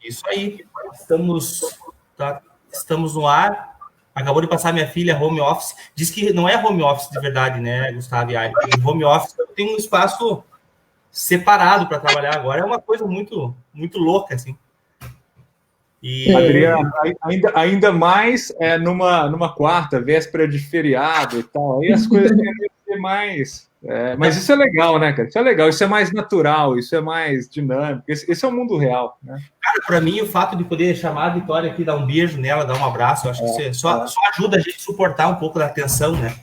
Isso aí. Estamos no ar. Acabou de passar minha filha home office. Diz que não é home office de verdade, né, Gustavo e Ari? Home office tem um espaço separado para trabalhar agora. É uma coisa muito, muito louca, assim. Adriano, ainda mais numa quarta, véspera de feriado e tal. Aí as coisas têm que ser mais... mas isso é legal, né, cara? Isso é legal, isso é mais natural, isso é mais dinâmico. Esse é o mundo real, né? Cara, para mim, o fato de poder chamar a Vitória aqui, dar um beijo nela, dar um abraço, eu acho que isso só ajuda a gente a suportar um pouco da tensão, né?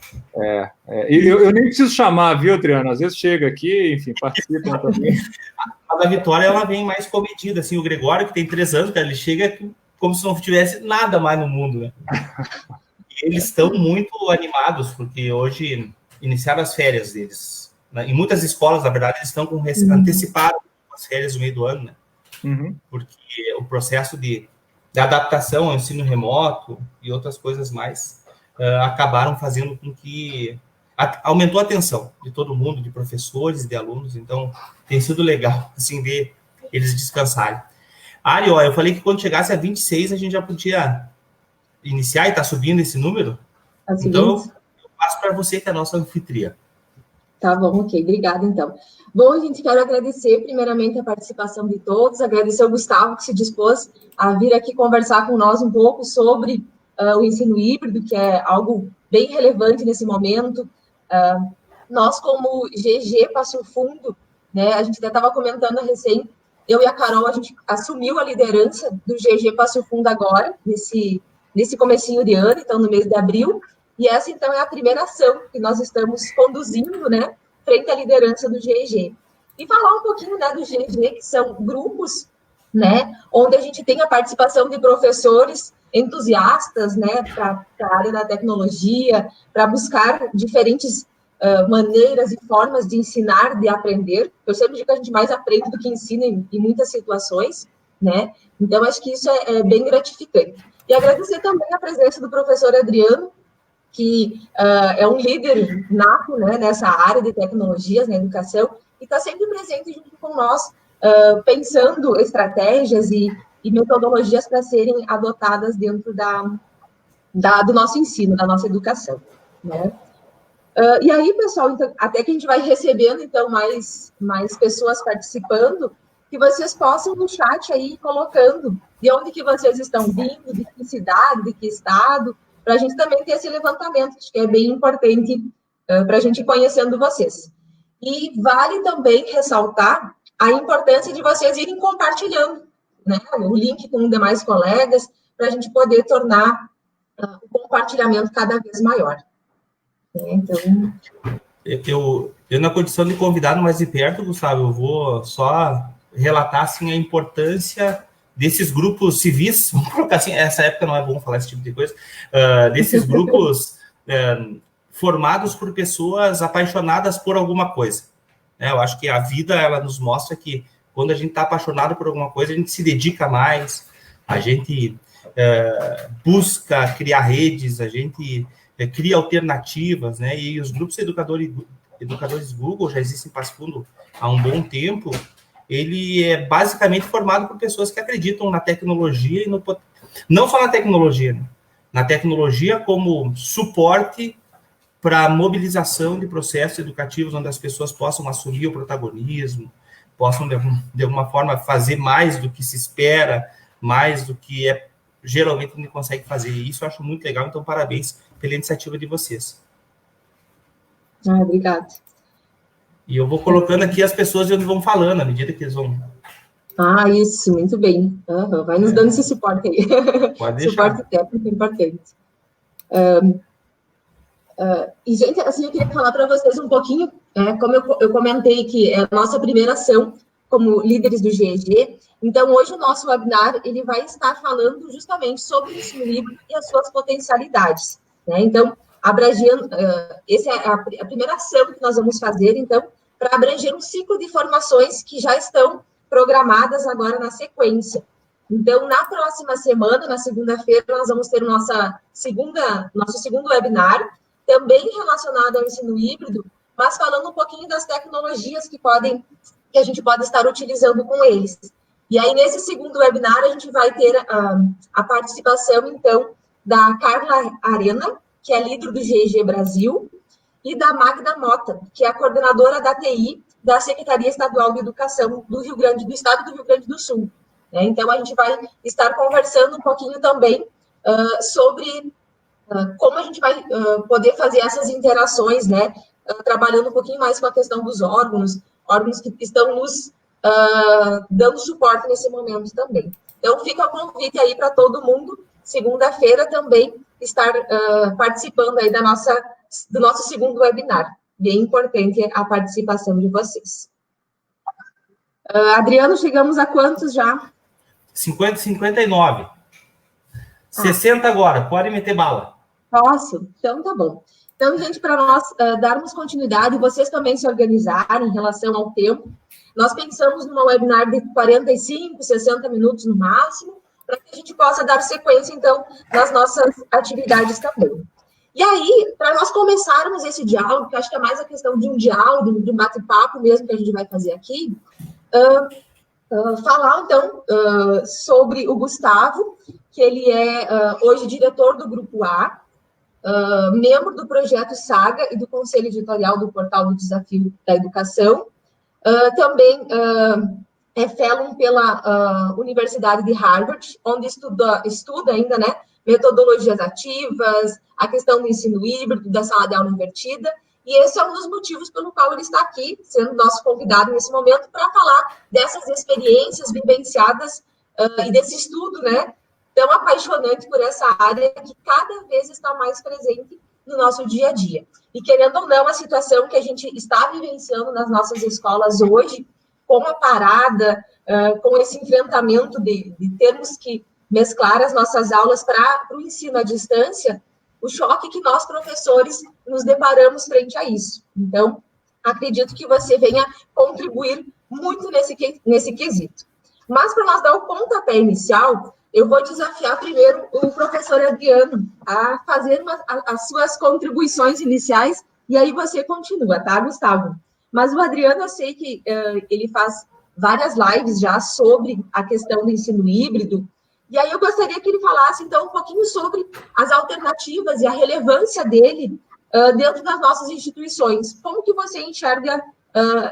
Eu nem preciso chamar, viu, Adriano? Às vezes chega aqui, enfim, participam também. A Vitória, ela vem mais comedida, assim, o Gregório, que tem 3 anos, cara, ele chega como se não tivesse nada mais no mundo, né? E eles estão muito animados, porque hoje iniciaram as férias deles. Né? Em muitas escolas, na verdade, eles estão com antecipado as férias no meio do ano, né? Porque o processo de adaptação ao ensino remoto e outras coisas mais acabaram fazendo com que aumentou a atenção de todo mundo, de professores e de alunos, então tem sido legal, assim, ver eles descansarem. Ari, eu falei que quando chegasse a 26 a gente já podia iniciar e está subindo esse número, então eu passo para você, que é a nossa anfitriã. Tá bom, ok, obrigada então. Bom, gente, quero agradecer primeiramente a participação de todos, agradecer ao Gustavo que se dispôs a vir aqui conversar com nós um pouco sobre o ensino híbrido, que é algo bem relevante nesse momento. Nós, como GG Passo Fundo, né, a gente até estava comentando recém, eu e a Carol, a gente assumiu a liderança do GG Passo Fundo agora, nesse comecinho de ano, então no mês de abril, e essa, então, é a primeira ação que nós estamos conduzindo, né, frente à liderança do GG. E falar um pouquinho, né, do GG, que são grupos, né, onde a gente tem a participação de professores entusiastas, né, para a área da tecnologia, para buscar diferentes maneiras e formas de ensinar, de aprender. Eu sempre digo que a gente mais aprende do que ensina em muitas situações, né? Então, acho que isso é bem gratificante. E agradecer também a presença do professor Adriano, que é um líder nato, né, nessa área de tecnologias na educação, e está sempre presente junto com nós, pensando estratégias e metodologias para serem adotadas dentro do nosso ensino, da nossa educação, né? E aí, pessoal, então, até que a gente vai recebendo, então, mais pessoas participando, que vocês possam no chat aí colocando de onde que vocês estão vindo, de que cidade, de que estado, para a gente também ter esse levantamento, que é bem importante para a gente ir conhecendo vocês. E vale também ressaltar a importância de vocês irem compartilhando, né, o link com demais colegas, para a gente poder tornar o compartilhamento cada vez maior. Então... Eu, na condição de convidado mais de perto, Gustavo, eu vou só relatar assim, a importância desses grupos civis, vamos colocar assim, essa época não é bom falar esse tipo de coisa, desses grupos formados por pessoas apaixonadas por alguma coisa. Eu acho que a vida, ela nos mostra que quando a gente está apaixonado por alguma coisa, a gente se dedica mais, a gente busca criar redes, a gente cria alternativas, né? E os grupos educadores Google já existem em Passo Fundo há um bom tempo. Ele é basicamente formado por pessoas que acreditam na tecnologia e não só na tecnologia, né? Na tecnologia como suporte para a mobilização de processos educativos onde as pessoas possam assumir o protagonismo, possam, de alguma forma, fazer mais do que se espera, mais do que geralmente não consegue fazer. E isso eu acho muito legal, então parabéns pela iniciativa de vocês. Obrigada. E eu vou colocando aqui as pessoas de onde vão falando, à medida que eles vão... Isso, muito bem. Vai nos dando esse suporte aí. Pode deixar. Suporte técnico importante. E, gente, assim, eu queria falar para vocês um pouquinho, como eu comentei que é a nossa primeira ação como líderes do GG, então hoje o nosso webinar ele vai estar falando justamente sobre o ensino híbrido e as suas potencialidades, né? Então, abrangendo, essa é a primeira ação que nós vamos fazer, então, para abranger um ciclo de formações que já estão programadas agora na sequência. Então, na próxima semana, na segunda-feira, nós vamos ter nosso segundo webinar, também relacionado ao ensino híbrido, mas falando um pouquinho das tecnologias que a gente pode estar utilizando com eles. E aí, nesse segundo webinar, a gente vai ter a participação, então, da Carla Arena, que é líder do GEG Brasil, e da Magda Mota, que é a coordenadora da TI da Secretaria Estadual de Educação do Estado do Rio Grande do Sul. Então, a gente vai estar conversando um pouquinho também sobre como a gente vai poder fazer essas interações, né? Trabalhando um pouquinho mais com a questão dos órgãos que estão nos dando suporte nesse momento também. Então, fica o convite aí para todo mundo, segunda-feira também, estar participando aí do nosso segundo webinar. Bem importante a participação de vocês. Adriano, chegamos a quantos já? 50, 59. 60 agora, pode meter bala. Posso? Então, tá bom. Então, gente, para nós darmos continuidade, vocês também se organizarem em relação ao tempo, nós pensamos numa webinar de 45, 60 minutos no máximo, para que a gente possa dar sequência, então, nas nossas atividades também. E aí, para nós começarmos esse diálogo, que eu acho que é mais a questão de um diálogo, de um bate-papo mesmo que a gente vai fazer aqui, falar, então, sobre o Gustavo, que ele é hoje diretor do Grupo A, membro do projeto Saga e do Conselho Editorial do Portal do Desafio da Educação, também é fellow pela Universidade de Harvard, onde estuda ainda, né, metodologias ativas, a questão do ensino híbrido, da sala de aula invertida, e esse é um dos motivos pelo qual ele está aqui, sendo nosso convidado nesse momento, para falar dessas experiências vivenciadas e desse estudo, né, tão apaixonante por essa área que cada vez está mais presente no nosso dia a dia. E, querendo ou não, a situação que a gente está vivenciando nas nossas escolas hoje, com a parada, com esse enfrentamento de termos que mesclar as nossas aulas para o ensino à distância, o choque que nós, professores, nos deparamos frente a isso. Então, acredito que você venha contribuir muito nesse quesito. Mas, para nós dar o pontapé inicial, eu vou desafiar primeiro o professor Adriano a fazer as suas contribuições iniciais, e aí você continua, tá, Gustavo? Mas o Adriano, eu sei que ele faz várias lives já sobre a questão do ensino híbrido, e aí eu gostaria que ele falasse, então, um pouquinho sobre as alternativas e a relevância dele dentro das nossas instituições. Como que você enxerga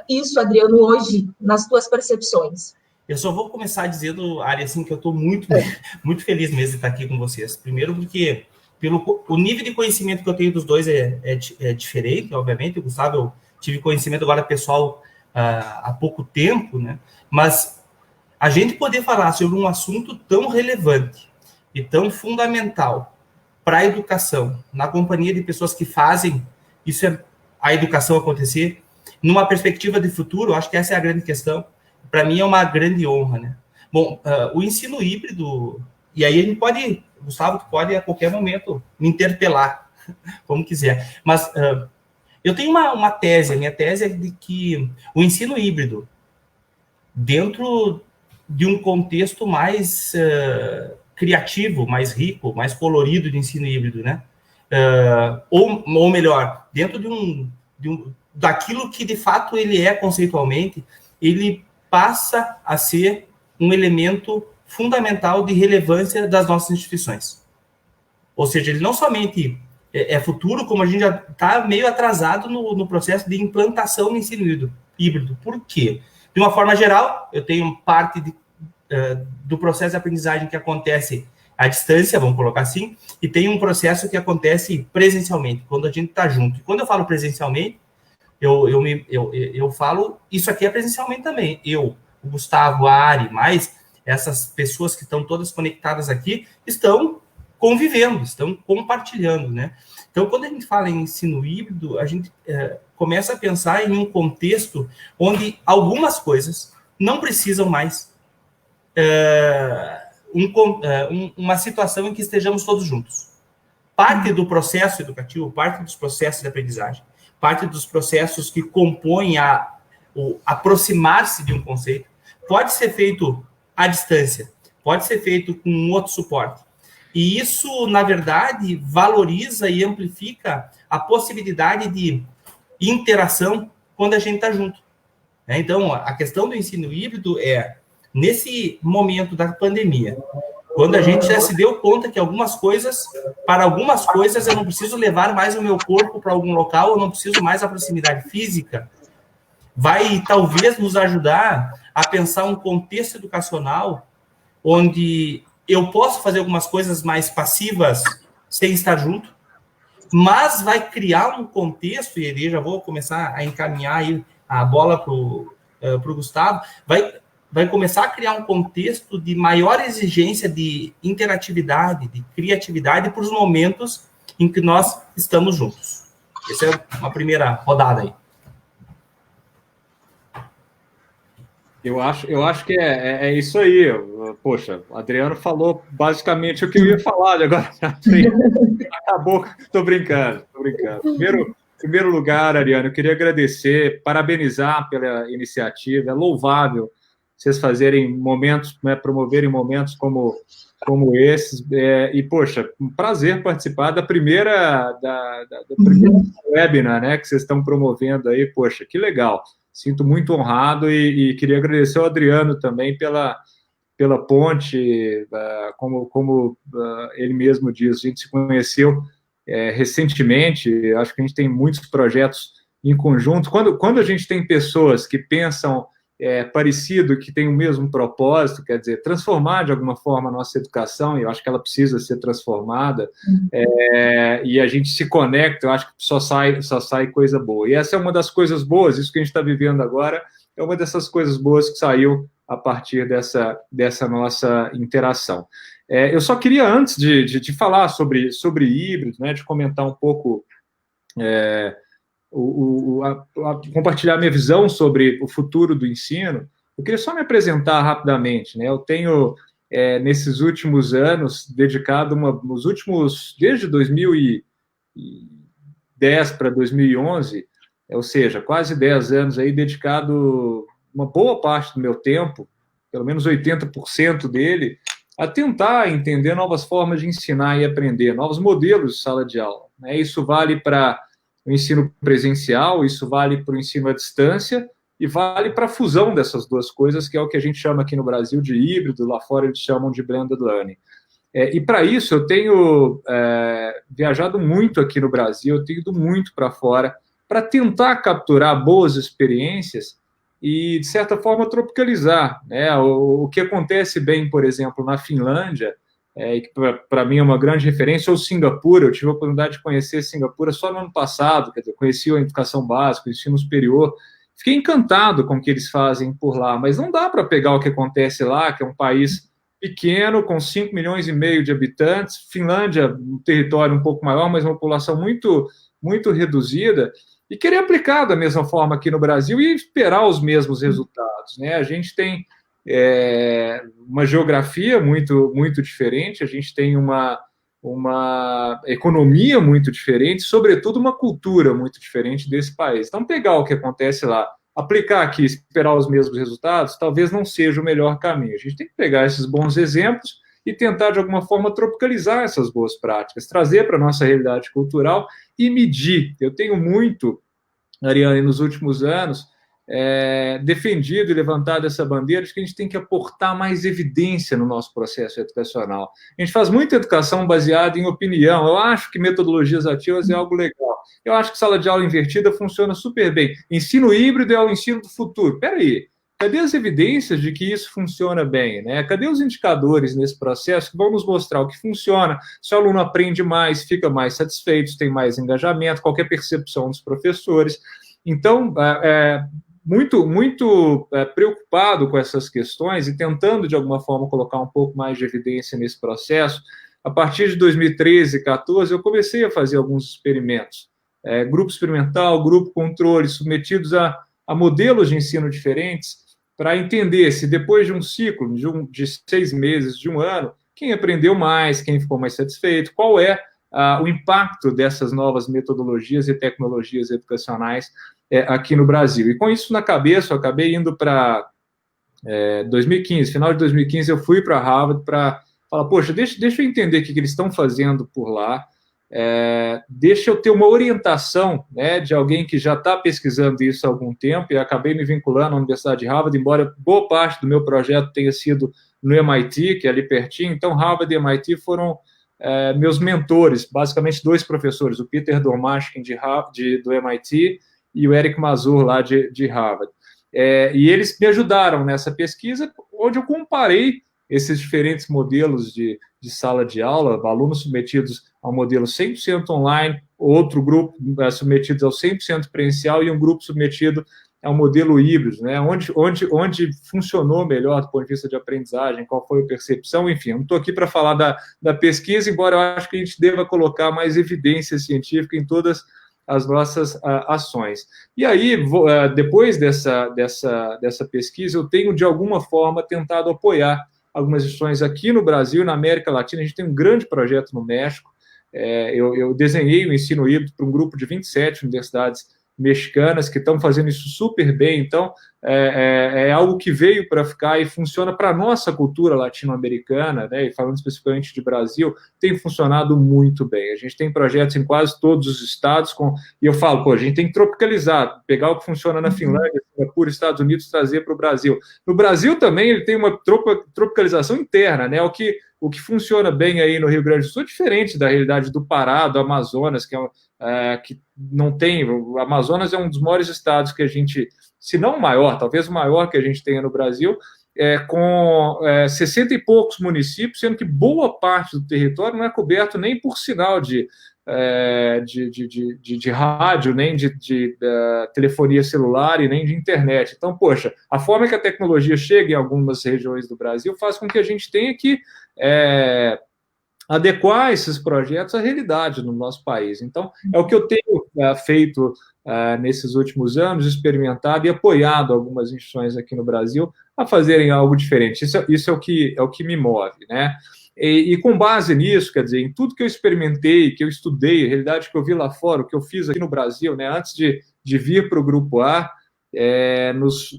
isso, Adriano, hoje, nas suas percepções? Eu só vou começar dizendo, Ari, assim, que eu estou muito feliz mesmo de estar aqui com vocês. Primeiro porque o nível de conhecimento que eu tenho dos dois é diferente, obviamente. O Gustavo, eu tive conhecimento agora pessoal há pouco tempo, né? Mas a gente poder falar sobre um assunto tão relevante e tão fundamental para a educação, na companhia de pessoas que fazem a educação acontecer, numa perspectiva de futuro, acho que essa é a grande questão. Para mim é uma grande honra, né? Bom, o ensino híbrido, e aí a gente pode, Gustavo, pode a qualquer momento me interpelar, como quiser, mas eu tenho uma tese, a minha tese é de que o ensino híbrido, dentro de um contexto mais criativo, mais rico, mais colorido de ensino híbrido, né? Ou melhor, dentro daquilo que de fato ele é conceitualmente, ele passa a ser um elemento fundamental de relevância das nossas instituições. Ou seja, ele não somente é futuro, como a gente já está meio atrasado no processo de implantação do ensino híbrido. Por quê? De uma forma geral, eu tenho parte do processo de aprendizagem que acontece à distância, vamos colocar assim, e tem um processo que acontece presencialmente, quando a gente está junto. E quando eu falo presencialmente, eu falo, isso aqui é presencialmente também. O Gustavo, a Ari, mais essas pessoas que estão todas conectadas aqui, estão convivendo, estão compartilhando, né? Então, quando a gente fala em ensino híbrido, a gente começa a pensar em um contexto onde algumas coisas não precisam mais uma situação em que estejamos todos juntos. Parte do processo educativo, parte dos processos de aprendizagem, parte dos processos que compõem o aproximar-se de um conceito, pode ser feito à distância, pode ser feito com um outro suporte. E isso, na verdade, valoriza e amplifica a possibilidade de interação quando a gente está junto. Então, a questão do ensino híbrido é nesse momento da pandemia, quando a gente já se deu conta que para algumas coisas eu não preciso levar mais o meu corpo para algum local, eu não preciso mais a proximidade física, vai talvez nos ajudar a pensar um contexto educacional onde eu posso fazer algumas coisas mais passivas sem estar junto, mas vai criar um contexto, e aí já vou começar a encaminhar aí a bola para o Gustavo, vai começar a criar um contexto de maior exigência de interatividade, de criatividade para os momentos em que nós estamos juntos. Essa é uma primeira rodada aí. Eu acho que é isso aí. Poxa, o Adriano falou basicamente o que eu ia falar agora. Acabou. Estou brincando. Primeiro lugar, Ariane, eu queria agradecer, parabenizar pela iniciativa. É louvável vocês fazerem momentos, né, promoverem momentos como esses. E, poxa, um prazer participar da primeira webinar, né, que vocês estão promovendo aí. Poxa, que legal. Sinto muito honrado e queria agradecer ao Adriano também pela ponte, como ele mesmo diz, a gente se conheceu recentemente, acho que a gente tem muitos projetos em conjunto. Quando a gente tem pessoas que pensam parecido, que têm o mesmo propósito, quer dizer, transformar de alguma forma a nossa educação, e eu acho que ela precisa ser transformada, e a gente se conecta, eu acho que só sai coisa boa. E essa é uma das coisas boas, isso que a gente está vivendo agora, é uma dessas coisas boas que saiu a partir dessa nossa interação. Eu só queria, antes de falar sobre híbrido, né, de comentar um pouco, compartilhar minha visão sobre o futuro do ensino, eu queria só me apresentar rapidamente, né? Eu tenho, nesses últimos anos, dedicado desde 2010 para 2011, ou seja, quase 10 anos aí, dedicado uma boa parte do meu tempo, pelo menos 80% dele, a tentar entender novas formas de ensinar e aprender, novos modelos de sala de aula, né? Isso vale para o ensino presencial, isso vale para o ensino à distância e vale para a fusão dessas duas coisas, que é o que a gente chama aqui no Brasil de híbrido, lá fora eles chamam de blended learning. E para isso eu tenho viajado muito aqui no Brasil, eu tenho ido muito para fora para tentar capturar boas experiências e, de certa forma, tropicalizar, né? O que acontece bem, por exemplo, na Finlândia, que para mim é uma grande referência, ou Singapura. Eu tive a oportunidade de conhecer Singapura só no ano passado, quer dizer, conheci a educação básica, o ensino superior, fiquei encantado com o que eles fazem por lá, mas não dá para pegar o que acontece lá, que é um país pequeno, com 5,5 milhões de habitantes, Finlândia, um território um pouco maior, mas uma população muito, muito reduzida, e querer aplicar da mesma forma aqui no Brasil e esperar os mesmos resultados, né? A gente tem uma geografia muito, muito diferente, a gente tem uma economia muito diferente, sobretudo uma cultura muito diferente desse país. Então, pegar o que acontece lá, aplicar aqui, esperar os mesmos resultados, talvez não seja o melhor caminho. A gente tem que pegar esses bons exemplos e tentar, de alguma forma, tropicalizar essas boas práticas, trazer para a nossa realidade cultural e medir. Eu tenho muito, Ariane, nos últimos anos, defendido e levantado essa bandeira de que a gente tem que aportar mais evidência no nosso processo educacional. A gente faz muita educação baseada em opinião. Eu acho que metodologias ativas é algo legal. Eu acho que sala de aula invertida funciona super bem. Ensino híbrido é o ensino do futuro. Espera aí, cadê as evidências de que isso funciona bem, né? Cadê os indicadores nesse processo que vão nos mostrar o que funciona, se o aluno aprende mais, fica mais satisfeito, tem mais engajamento, qualquer percepção dos professores. Então, muito preocupado com essas questões e tentando, de alguma forma, colocar um pouco mais de evidência nesse processo. A partir de 2013, 2014, eu comecei a fazer alguns experimentos. Grupo experimental, grupo controle, submetidos a modelos de ensino diferentes, para entender se depois de um ciclo, de 6 meses, de um ano, quem aprendeu mais, quem ficou mais satisfeito, qual é o impacto dessas novas metodologias e tecnologias educacionais aqui no Brasil. E com isso na cabeça, eu acabei indo para 2015, final de 2015, eu fui para Harvard para falar, poxa, deixa eu entender o que eles estão fazendo por lá, deixa eu ter uma orientação, né, de alguém que já está pesquisando isso há algum tempo, e acabei me vinculando à Universidade de Harvard, embora boa parte do meu projeto tenha sido no MIT, que é ali pertinho. Então, Harvard e MIT foram meus mentores, basicamente 2 professores, o Peter Dormashkin do MIT e o Eric Mazur, lá de Harvard. E eles me ajudaram nessa pesquisa, onde eu comparei esses diferentes modelos de sala de aula, alunos submetidos ao modelo 100% online, outro grupo submetido ao 100% presencial e um grupo submetido ao modelo híbrido, né? Onde funcionou melhor do ponto de vista de aprendizagem, qual foi a percepção, enfim. Não estou aqui para falar da pesquisa, embora eu acho que a gente deva colocar mais evidência científica em todas as nossas ações. E aí, depois dessa pesquisa, eu tenho, de alguma forma, tentado apoiar algumas instituições aqui no Brasil, na América Latina. A gente tem um grande projeto no México. Eu desenhei o ensino híbrido para um grupo de 27 universidades mexicanas que estão fazendo isso super bem. Então, é algo que veio para ficar e funciona para a nossa cultura latino-americana, né, e falando especificamente de Brasil, tem funcionado muito bem. A gente tem projetos em quase todos os estados, e eu falo, a gente tem que tropicalizar, pegar o que funciona na Finlândia, Singapura, Estados Unidos, trazer para o Brasil. No Brasil também ele tem uma tropicalização interna, né, o que funciona bem aí no Rio Grande do Sul é diferente da realidade do Pará, do Amazonas, que não tem... O Amazonas é um dos maiores estados que a gente, se não o maior, talvez o maior que a gente tenha no Brasil, com 60 e poucos municípios, sendo que boa parte do território não é coberto nem por sinal de rádio, nem de telefonia celular e nem de internet. Então, poxa, a forma que a tecnologia chega em algumas regiões do Brasil faz com que a gente tenha que adequar esses projetos à realidade no nosso país. Então, é o que eu tenho feito nesses últimos anos, experimentado e apoiado algumas instituições aqui no Brasil a fazerem algo diferente. Isso é o que me move, né? E com base nisso, quer dizer, em tudo que eu experimentei, que eu estudei, a realidade que eu vi lá fora, o que eu fiz aqui no Brasil, né, antes de vir para o Grupo A, nos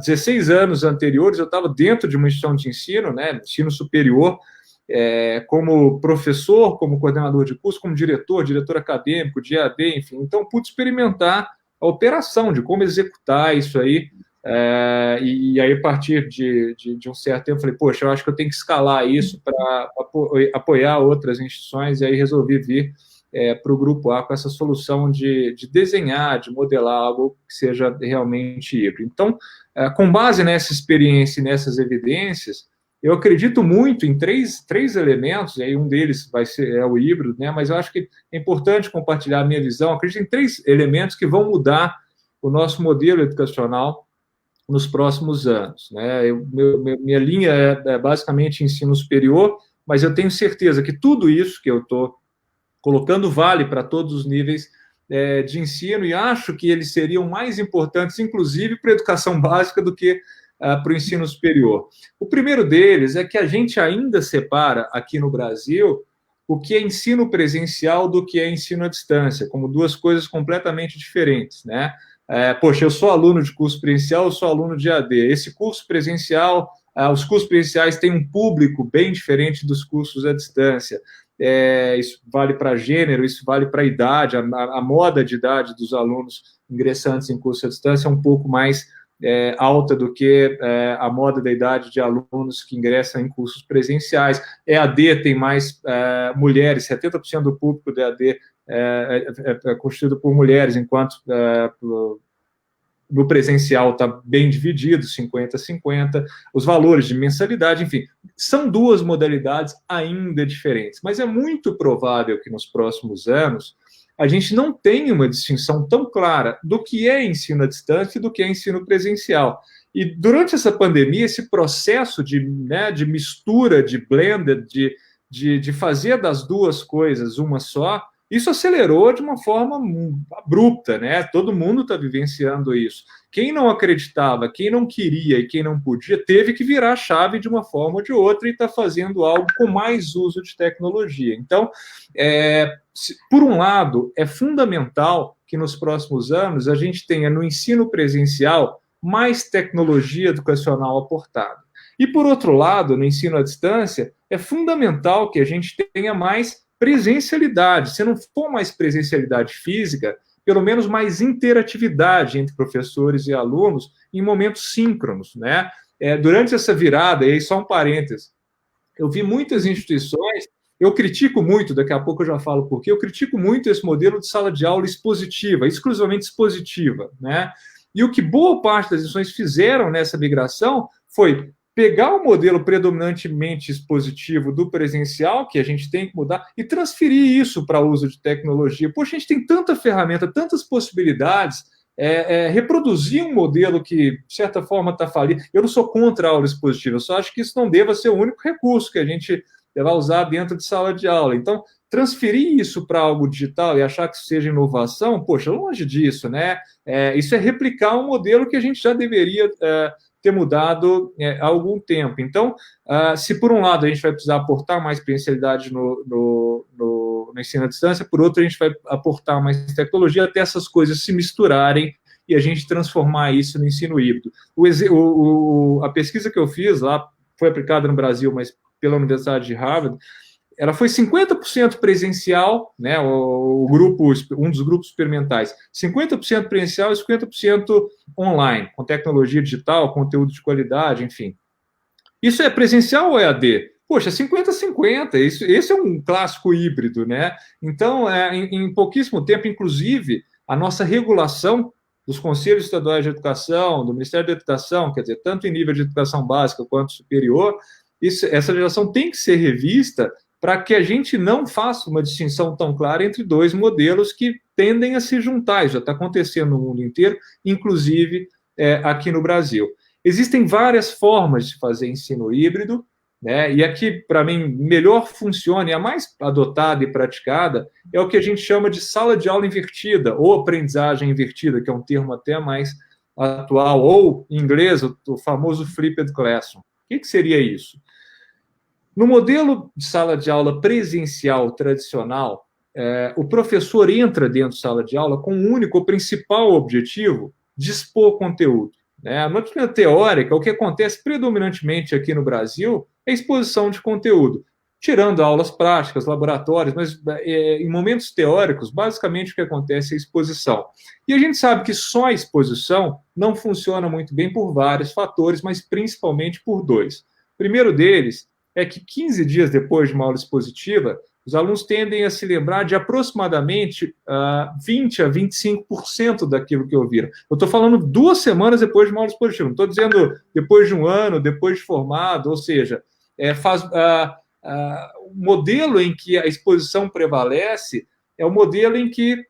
16 anos anteriores, eu estava dentro de uma instituição de ensino, né, ensino superior, como professor, como coordenador de curso, como diretor acadêmico, de EAD, enfim. Então, pude experimentar a operação de como executar isso aí. E aí, a partir de um certo tempo, eu falei, poxa, eu acho que eu tenho que escalar isso para apoiar outras instituições, e aí resolvi vir para o Grupo A com essa solução de desenhar, de modelar algo que seja realmente híbrido. Então, com base nessa experiência e nessas evidências, eu acredito muito em três elementos, e aí um deles é o híbrido, né? Mas eu acho que é importante compartilhar a minha visão. Eu acredito em 3 elementos que vão mudar o nosso modelo educacional nos próximos anos, né? Minha linha é basicamente ensino superior, mas eu tenho certeza que tudo isso que eu estou colocando vale para todos os níveis de ensino, e acho que eles seriam mais importantes, inclusive, para a educação básica do que para o ensino superior. O primeiro deles é que a gente ainda separa aqui no Brasil o que é ensino presencial do que é ensino à distância, como 2 coisas completamente diferentes, né? Poxa, eu sou aluno de curso presencial, eu sou aluno de AD. Esse curso presencial, os cursos presenciais têm um público bem diferente dos cursos à distância. Isso vale para gênero, isso vale para idade, a moda de idade dos alunos ingressantes em curso à distância é um pouco mais alta do que a moda da idade de alunos que ingressam em cursos presenciais. EAD tem mais mulheres, 70% do público do EAD é constituído por mulheres, enquanto no presencial está bem dividido, 50-50, os valores de mensalidade, enfim, são 2 modalidades ainda diferentes, mas é muito provável que nos próximos anos a gente não tem uma distinção tão clara do que é ensino à distância e do que é ensino presencial. E durante essa pandemia, esse processo de mistura, de blended, de fazer das 2 coisas uma só, isso acelerou de uma forma abrupta, né? Todo mundo está vivenciando isso. Quem não acreditava, quem não queria e quem não podia, teve que virar a chave de uma forma ou de outra e está fazendo algo com mais uso de tecnologia. Então, por um lado, é fundamental que nos próximos anos a gente tenha no ensino presencial mais tecnologia educacional aportada. E, por outro lado, no ensino à distância, é fundamental que a gente tenha mais presencialidade. Se não for mais presencialidade física, pelo menos mais interatividade entre professores e alunos em momentos síncronos, né? Durante essa virada, e aí só um parênteses, eu vi muitas instituições, eu critico muito, daqui a pouco eu já falo por quê, eu critico muito esse modelo de sala de aula expositiva, exclusivamente expositiva, né? E o que boa parte das instituições fizeram nessa migração foi pegar o modelo predominantemente expositivo do presencial, que a gente tem que mudar, e transferir isso para o uso de tecnologia. Poxa, a gente tem tanta ferramenta, tantas possibilidades, reproduzir um modelo que, de certa forma, está falido. Eu não sou contra a aula expositiva, eu só acho que isso não deva ser o único recurso que a gente vai usar dentro de sala de aula. Então, transferir isso para algo digital e achar que isso seja inovação, poxa, longe disso, né? Isso é replicar um modelo que a gente já deveria ter mudado há algum tempo. Então, se por um lado a gente vai precisar aportar mais presencialidade no ensino à distância, por outro a gente vai aportar mais tecnologia até essas coisas se misturarem e a gente transformar isso no ensino híbrido. A pesquisa que eu fiz lá foi aplicada no Brasil, mas pela Universidade de Harvard, ela foi 50% presencial, né, um dos grupos experimentais, 50% presencial e 50% online, com tecnologia digital, conteúdo de qualidade, enfim. Isso é presencial ou é AD? Poxa, 50-50, esse é um clássico híbrido, né? Então, em pouquíssimo tempo, inclusive, a nossa regulação dos Conselhos Estaduais de Educação, do Ministério da Educação, quer dizer, tanto em nível de educação básica quanto superior, essa legislação tem que ser revista para que a gente não faça uma distinção tão clara entre dois modelos que tendem a se juntar. Isso já está acontecendo no mundo inteiro, inclusive aqui no Brasil. Existem várias formas de fazer ensino híbrido, né? E aqui, para mim, melhor funciona e a mais adotada e praticada é o que a gente chama de sala de aula invertida, ou aprendizagem invertida, que é um termo até mais atual, ou, em inglês, o famoso flipped classroom. O que seria isso? No modelo de sala de aula presencial tradicional, o professor entra dentro da sala de aula com o único, o principal objetivo de expor conteúdo. Na disciplina teórica, o que acontece predominantemente aqui no Brasil é exposição de conteúdo, tirando aulas práticas, laboratórios, mas em momentos teóricos, basicamente o que acontece é exposição. E a gente sabe que só a exposição não funciona muito bem por vários fatores, mas principalmente por dois. O primeiro deles é que 15 dias depois de uma aula expositiva, os alunos tendem a se lembrar de aproximadamente 20% a 25% daquilo que ouviram. Eu estou falando 2 semanas depois de uma aula expositiva, não estou dizendo depois de um ano, depois de formado, ou seja, o modelo em que a exposição prevalece é o modelo em que,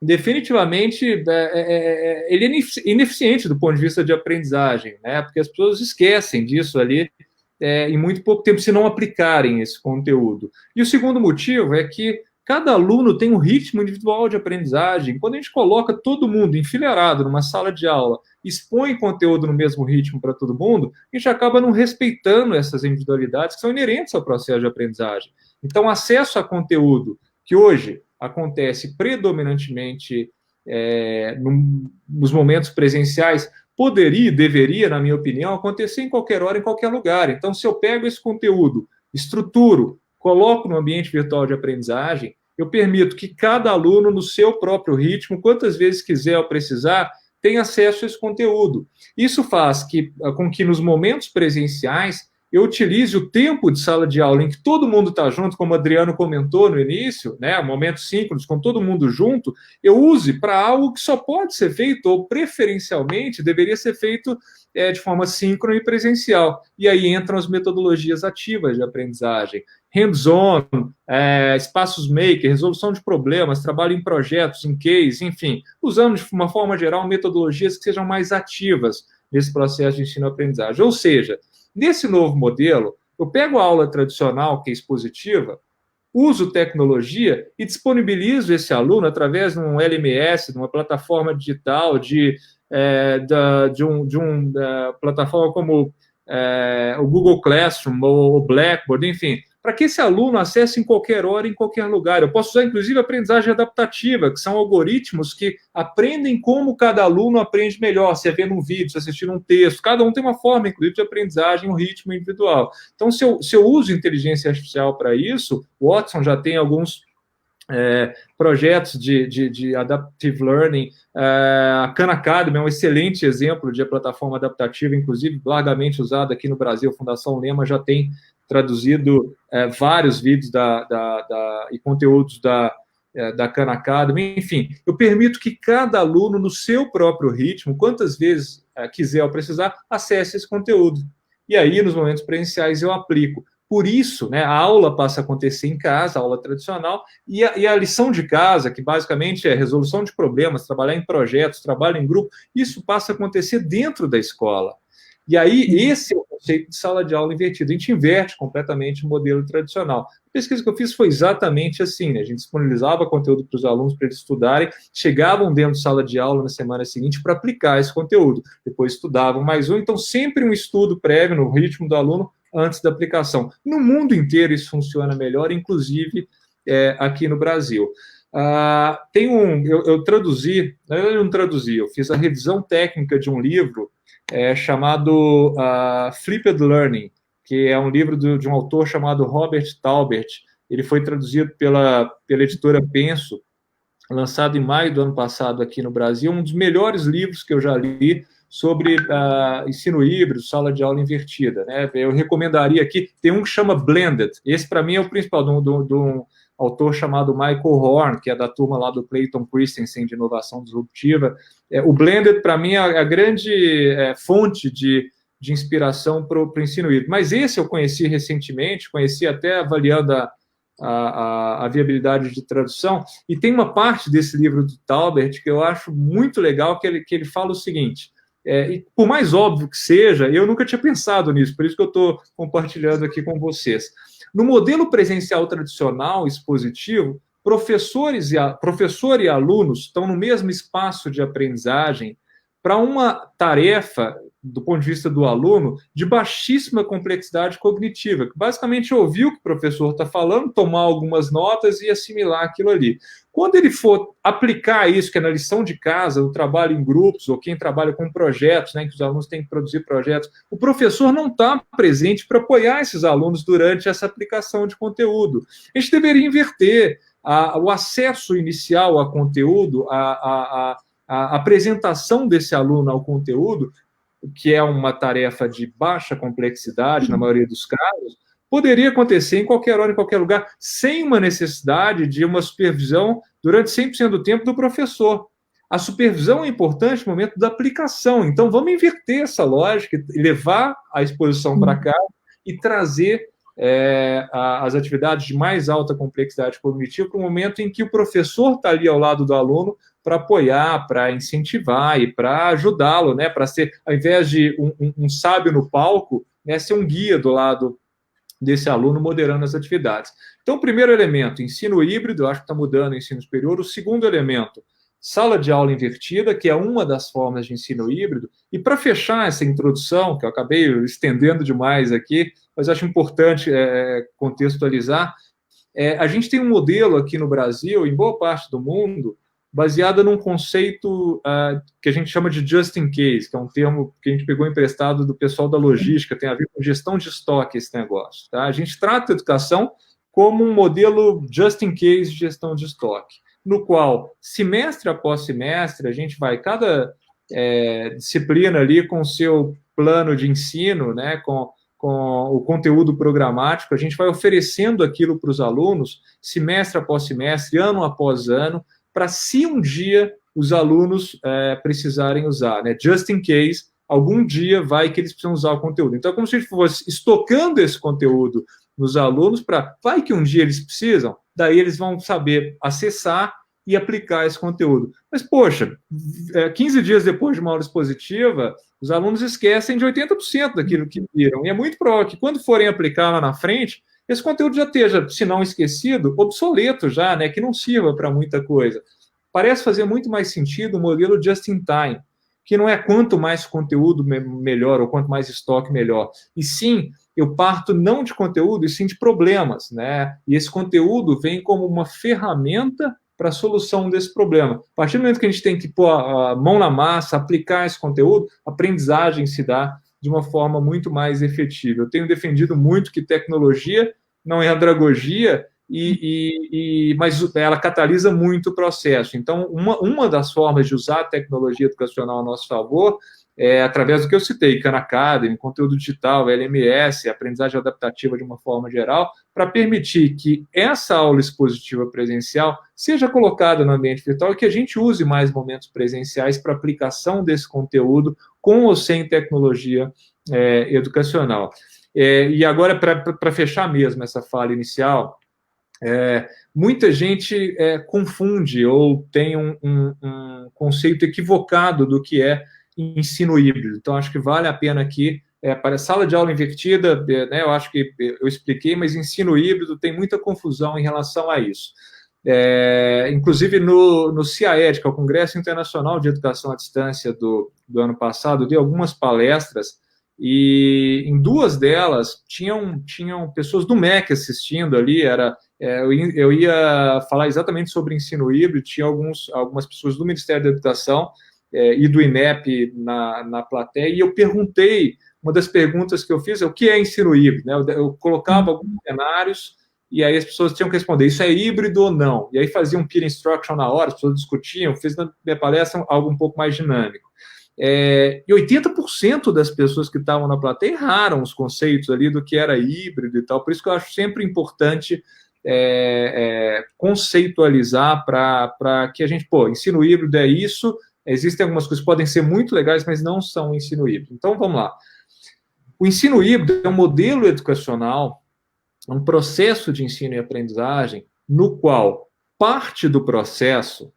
definitivamente, ele é ineficiente do ponto de vista de aprendizagem, né? Porque as pessoas esquecem disso ali em muito pouco tempo, se não aplicarem esse conteúdo. E o segundo motivo é que cada aluno tem um ritmo individual de aprendizagem. Quando a gente coloca todo mundo enfileirado numa sala de aula, expõe conteúdo no mesmo ritmo para todo mundo, a gente acaba não respeitando essas individualidades que são inerentes ao processo de aprendizagem. Então, acesso a conteúdo que hoje acontece predominantemente nos momentos presenciais, poderia e deveria, na minha opinião, acontecer em qualquer hora, em qualquer lugar. Então, se eu pego esse conteúdo, estruturo, coloco no ambiente virtual de aprendizagem, eu permito que cada aluno, no seu próprio ritmo, quantas vezes quiser ou precisar, tenha acesso a esse conteúdo. Isso faz com que nos momentos presenciais eu utilize o tempo de sala de aula em que todo mundo está junto, como o Adriano comentou no início, né, momentos síncronos, com todo mundo junto, eu use para algo que só pode ser feito, ou preferencialmente deveria ser feito de forma síncrona e presencial. E aí entram as metodologias ativas de aprendizagem, hands-on, espaços maker, resolução de problemas, trabalho em projetos, em case, enfim, usando de uma forma geral metodologias que sejam mais ativas nesse processo de ensino-aprendizagem. Ou seja, nesse novo modelo, eu pego a aula tradicional, que é expositiva, uso tecnologia e disponibilizo esse aluno através de um LMS, de uma plataforma digital, de uma plataforma como o Google Classroom ou o Blackboard, enfim, para que esse aluno acesse em qualquer hora, em qualquer lugar. Eu posso usar, inclusive, a aprendizagem adaptativa, que são algoritmos que aprendem como cada aluno aprende melhor, se é vendo um vídeo, se assistindo um texto. Cada um tem uma forma, inclusive, de aprendizagem, um ritmo individual. Então, se eu uso inteligência artificial para isso, o Watson já tem alguns projetos de adaptive learning. A Khan Academy é um excelente exemplo de plataforma adaptativa, inclusive largamente usada aqui no Brasil. A Fundação Lema já tem traduzido vários vídeos e conteúdos da Khan Academy. Enfim, eu permito que cada aluno, no seu próprio ritmo, quantas vezes quiser ou precisar, acesse esse conteúdo. E aí, nos momentos presenciais, eu aplico. Por isso, né, a aula passa a acontecer em casa, a aula tradicional, e a lição de casa, que basicamente é resolução de problemas, trabalhar em projetos, trabalho em grupo, isso passa a acontecer dentro da escola. E aí, esse é o conceito de sala de aula invertida. A gente inverte completamente o modelo tradicional. A pesquisa que eu fiz foi exatamente assim, né? A gente disponibilizava conteúdo para os alunos para eles estudarem, chegavam dentro de sala de aula na semana seguinte para aplicar esse conteúdo. Depois estudavam mais um, então sempre um estudo prévio no ritmo do aluno antes da aplicação. No mundo inteiro isso funciona melhor, inclusive aqui no Brasil. Eu traduzi, na verdade eu não traduzi, eu fiz a revisão técnica de um livro chamado Flipped Learning, que é um livro de um autor chamado Robert Taubert. Ele foi traduzido pela editora Penso, lançado em maio do ano passado aqui no Brasil, um dos melhores livros que eu já li sobre ensino híbrido, sala de aula invertida, né? Eu recomendaria aqui, tem um que chama Blended, esse para mim é o principal, de um autor chamado Michael Horn, que é da turma lá do Clayton Christensen de inovação disruptiva. O Blended, para mim, é a grande fonte de inspiração para o ensino híbrido. Mas esse eu conheci recentemente, conheci até avaliando a viabilidade de tradução, e tem uma parte desse livro do Taubert que eu acho muito legal, que ele fala o seguinte, e por mais óbvio que seja, eu nunca tinha pensado nisso, por isso que eu estou compartilhando aqui com vocês. No modelo presencial tradicional, expositivo, professor e alunos estão no mesmo espaço de aprendizagem para uma tarefa, do ponto de vista do aluno, de baixíssima complexidade cognitiva, que basicamente é ouvir o que o professor está falando, tomar algumas notas e assimilar aquilo ali. Quando ele for aplicar isso, que é na lição de casa, o trabalho em grupos, ou quem trabalha com projetos, né, que os alunos têm que produzir projetos, o professor não está presente para apoiar esses alunos durante essa aplicação de conteúdo. A gente deveria inverter o acesso inicial a conteúdo, a apresentação desse aluno ao conteúdo, que é uma tarefa de baixa complexidade, na maioria dos casos, poderia acontecer em qualquer hora, em qualquer lugar, sem uma necessidade de uma supervisão durante 100% do tempo do professor. A supervisão é importante no momento da aplicação. Então, vamos inverter essa lógica, levar a exposição para cá e trazer as atividades de mais alta complexidade cognitiva para o momento em que o professor está ali ao lado do aluno para apoiar, para incentivar e para ajudá-lo, né? Para ser, ao invés de um sábio no palco, né, ser um guia do lado desse aluno moderando as atividades. Então, o primeiro elemento, ensino híbrido, eu acho que está mudando o ensino superior. O segundo elemento, sala de aula invertida, que é uma das formas de ensino híbrido. E para fechar essa introdução, que eu acabei estendendo demais aqui, mas acho importante contextualizar, a gente tem um modelo aqui no Brasil, em boa parte do mundo, baseada num conceito que a gente chama de just in case, que é um termo que a gente pegou emprestado do pessoal da logística, tem a ver com gestão de estoque esse negócio. Tá? A gente trata a educação como um modelo just in case de gestão de estoque, no qual, semestre após semestre, a gente vai, cada disciplina ali com o seu plano de ensino, né, com o conteúdo programático, a gente vai oferecendo aquilo para os alunos, semestre após semestre, ano após ano, para se um dia os alunos precisarem usar, né? Just in case, algum dia vai que eles precisam usar o conteúdo. Então, é como se a gente fosse estocando esse conteúdo nos alunos para, vai que um dia eles precisam, daí eles vão saber acessar e aplicar esse conteúdo. Mas, poxa, 15 dias depois de uma aula expositiva, os alunos esquecem de 80% daquilo que viram. E é muito provável que, quando forem aplicar lá na frente, esse conteúdo já esteja, se não esquecido, obsoleto já, né, que não sirva para muita coisa. Parece fazer muito mais sentido o modelo just in time, que não é quanto mais conteúdo melhor, ou quanto mais estoque melhor, e sim eu parto não de conteúdo, e sim de problemas, né? E esse conteúdo vem como uma ferramenta para a solução desse problema. A partir do momento que a gente tem que pôr a mão na massa, aplicar esse conteúdo, a aprendizagem se dá de uma forma muito mais efetiva. Eu tenho defendido muito que tecnologia não é andragogia, mas ela catalisa muito o processo. Então, uma das formas de usar a tecnologia educacional a nosso favor é através do que eu citei, Khan Academy, conteúdo digital, LMS, aprendizagem adaptativa de uma forma geral, para permitir que essa aula expositiva presencial seja colocada no ambiente virtual e que a gente use mais momentos presenciais para aplicação desse conteúdo com ou sem tecnologia educacional. E agora, para fechar mesmo essa fala inicial, muita gente confunde ou tem um conceito equivocado do que é ensino híbrido. Então, acho que vale a pena aqui, para a sala de aula invertida, né, eu acho que eu expliquei, mas ensino híbrido tem muita confusão em relação a isso. Inclusive, no CIAED, que é o Congresso Internacional de Educação à Distância do ano passado, eu dei algumas palestras, e em duas delas tinham pessoas do MEC assistindo ali, eu ia falar exatamente sobre ensino híbrido, tinha algumas pessoas do Ministério da Educação e do INEP na plateia, e eu perguntei, uma das perguntas que eu fiz é o que é ensino híbrido, né? Eu colocava alguns cenários, e aí as pessoas tinham que responder, isso é híbrido ou não? E aí fazia um peer instruction na hora, as pessoas discutiam, fiz na minha palestra algo um pouco mais dinâmico. E 80% das pessoas que estavam na plateia erraram os conceitos ali do que era híbrido e tal, por isso que eu acho sempre importante conceitualizar para que a gente, ensino híbrido é isso, existem algumas coisas que podem ser muito legais, mas não são ensino híbrido. Então, vamos lá. O ensino híbrido é um modelo educacional, um processo de ensino e aprendizagem, no qual parte do processo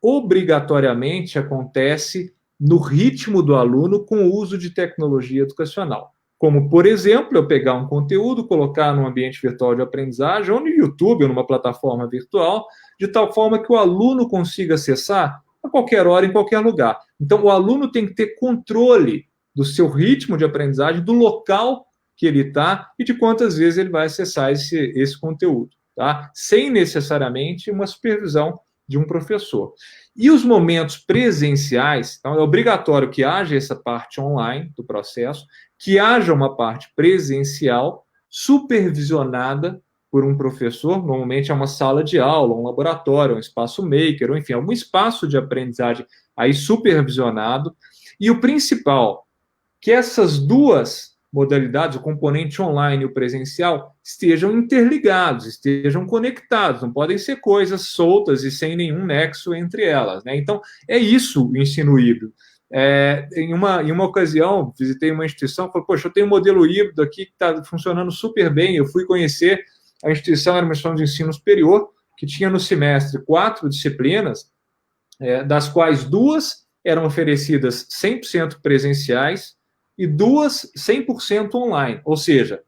obrigatoriamente acontece no ritmo do aluno com o uso de tecnologia educacional. Como, por exemplo, eu pegar um conteúdo, colocar num ambiente virtual de aprendizagem, ou no YouTube, ou numa plataforma virtual, de tal forma que o aluno consiga acessar a qualquer hora, em qualquer lugar. Então, o aluno tem que ter controle do seu ritmo de aprendizagem, do local que ele está e de quantas vezes ele vai acessar esse conteúdo, tá? Sem necessariamente uma supervisão de um professor. E os momentos presenciais, então é obrigatório que haja essa parte online do processo, que haja uma parte presencial supervisionada por um professor, normalmente é uma sala de aula, um laboratório, um espaço maker, ou enfim, algum espaço de aprendizagem aí supervisionado. E o principal, que essas duas modalidades, o componente online e o presencial, estejam interligados, estejam conectados, não podem ser coisas soltas e sem nenhum nexo entre elas, né? Então, é isso o ensino híbrido. Em uma ocasião, visitei uma instituição, falei, poxa, eu tenho um modelo híbrido aqui que está funcionando super bem, eu fui conhecer, a instituição era uma instituição de ensino superior, que tinha no semestre 4 disciplinas, das quais 2 eram oferecidas 100% presenciais, e 2 100% online, ou seja,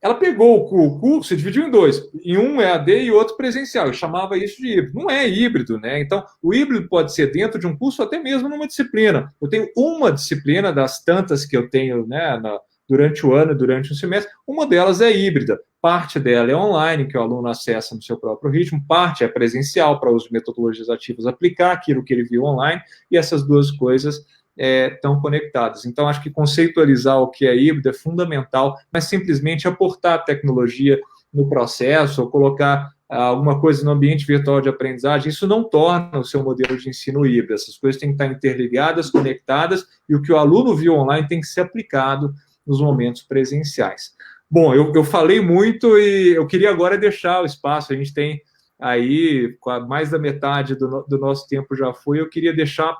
ela pegou o curso e dividiu em 2, em um EAD e outro presencial, e chamava isso de híbrido. Não é híbrido, né? Então, o híbrido pode ser dentro de um curso, até mesmo numa disciplina. Eu tenho uma disciplina das tantas que eu tenho, né, durante o ano, durante um semestre, uma delas é híbrida. Parte dela é online, que o aluno acessa no seu próprio ritmo, parte é presencial, para uso de metodologias ativas, aplicar aquilo que ele viu online, e essas duas coisas estão conectadas. Então, acho que conceitualizar o que é híbrido é fundamental, mas simplesmente aportar tecnologia no processo, ou colocar alguma coisa no ambiente virtual de aprendizagem, isso não torna o seu modelo de ensino híbrido. Essas coisas têm que estar interligadas, conectadas, e o que o aluno viu online tem que ser aplicado nos momentos presenciais. Bom, eu falei muito e eu queria agora deixar o espaço, a gente tem aí, mais da metade do nosso tempo já foi, eu queria deixar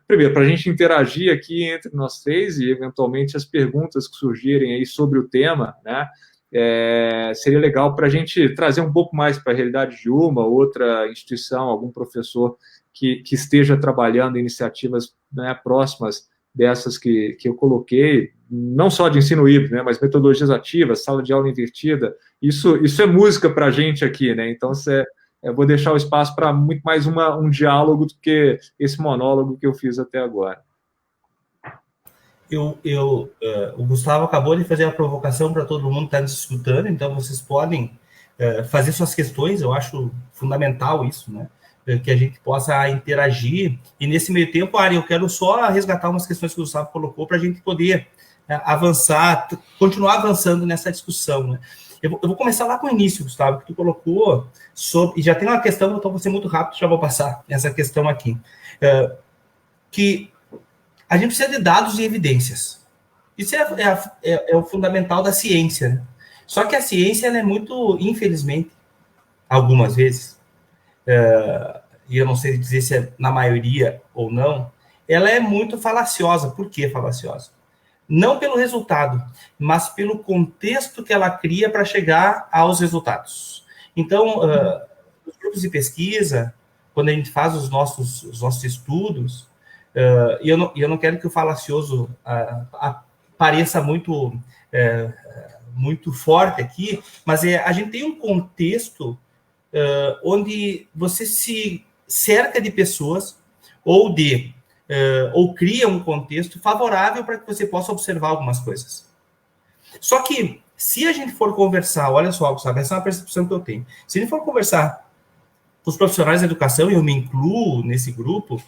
primeiro, para a gente interagir aqui entre nós três e, eventualmente, as perguntas que surgirem aí sobre o tema, né? Seria legal para a gente trazer um pouco mais para a realidade de uma, outra instituição, algum professor que esteja trabalhando em iniciativas, né, próximas dessas que eu coloquei, não só de ensino híbrido, né, mas metodologias ativas, sala de aula invertida, isso é música para a gente aqui, né? Então, eu vou deixar o espaço para muito mais um diálogo do que esse monólogo que eu fiz até agora. O Gustavo acabou de fazer a provocação para todo mundo que está nos escutando, então vocês podem fazer suas questões, eu acho fundamental isso, né? Que a gente possa interagir. E nesse meio tempo, Ari, eu quero só resgatar umas questões que o Gustavo colocou para a gente poder avançar, continuar avançando nessa discussão, né? Eu vou começar lá com o início, Gustavo, que tu colocou sobre, e já tem uma questão, então vou ser muito rápido, já vou passar essa questão aqui, que a gente precisa de dados e evidências. Isso é o fundamental da ciência, né? Só que a ciência, ela é muito, infelizmente, algumas vezes, e eu não sei dizer se é na maioria ou não, ela é muito falaciosa. Por que falaciosa? Não pelo resultado, mas pelo contexto que ela cria para chegar aos resultados. Então, os grupos de pesquisa, quando a gente faz os nossos estudos, e eu não quero que o falacioso pareça muito forte aqui, mas a gente tem um contexto onde você se cerca de pessoas ou cria um contexto favorável para que você possa observar algumas coisas. Só que, se a gente for conversar, olha só, sabe, essa é uma percepção que eu tenho. Se a gente for conversar com os profissionais da educação, e eu me incluo nesse grupo,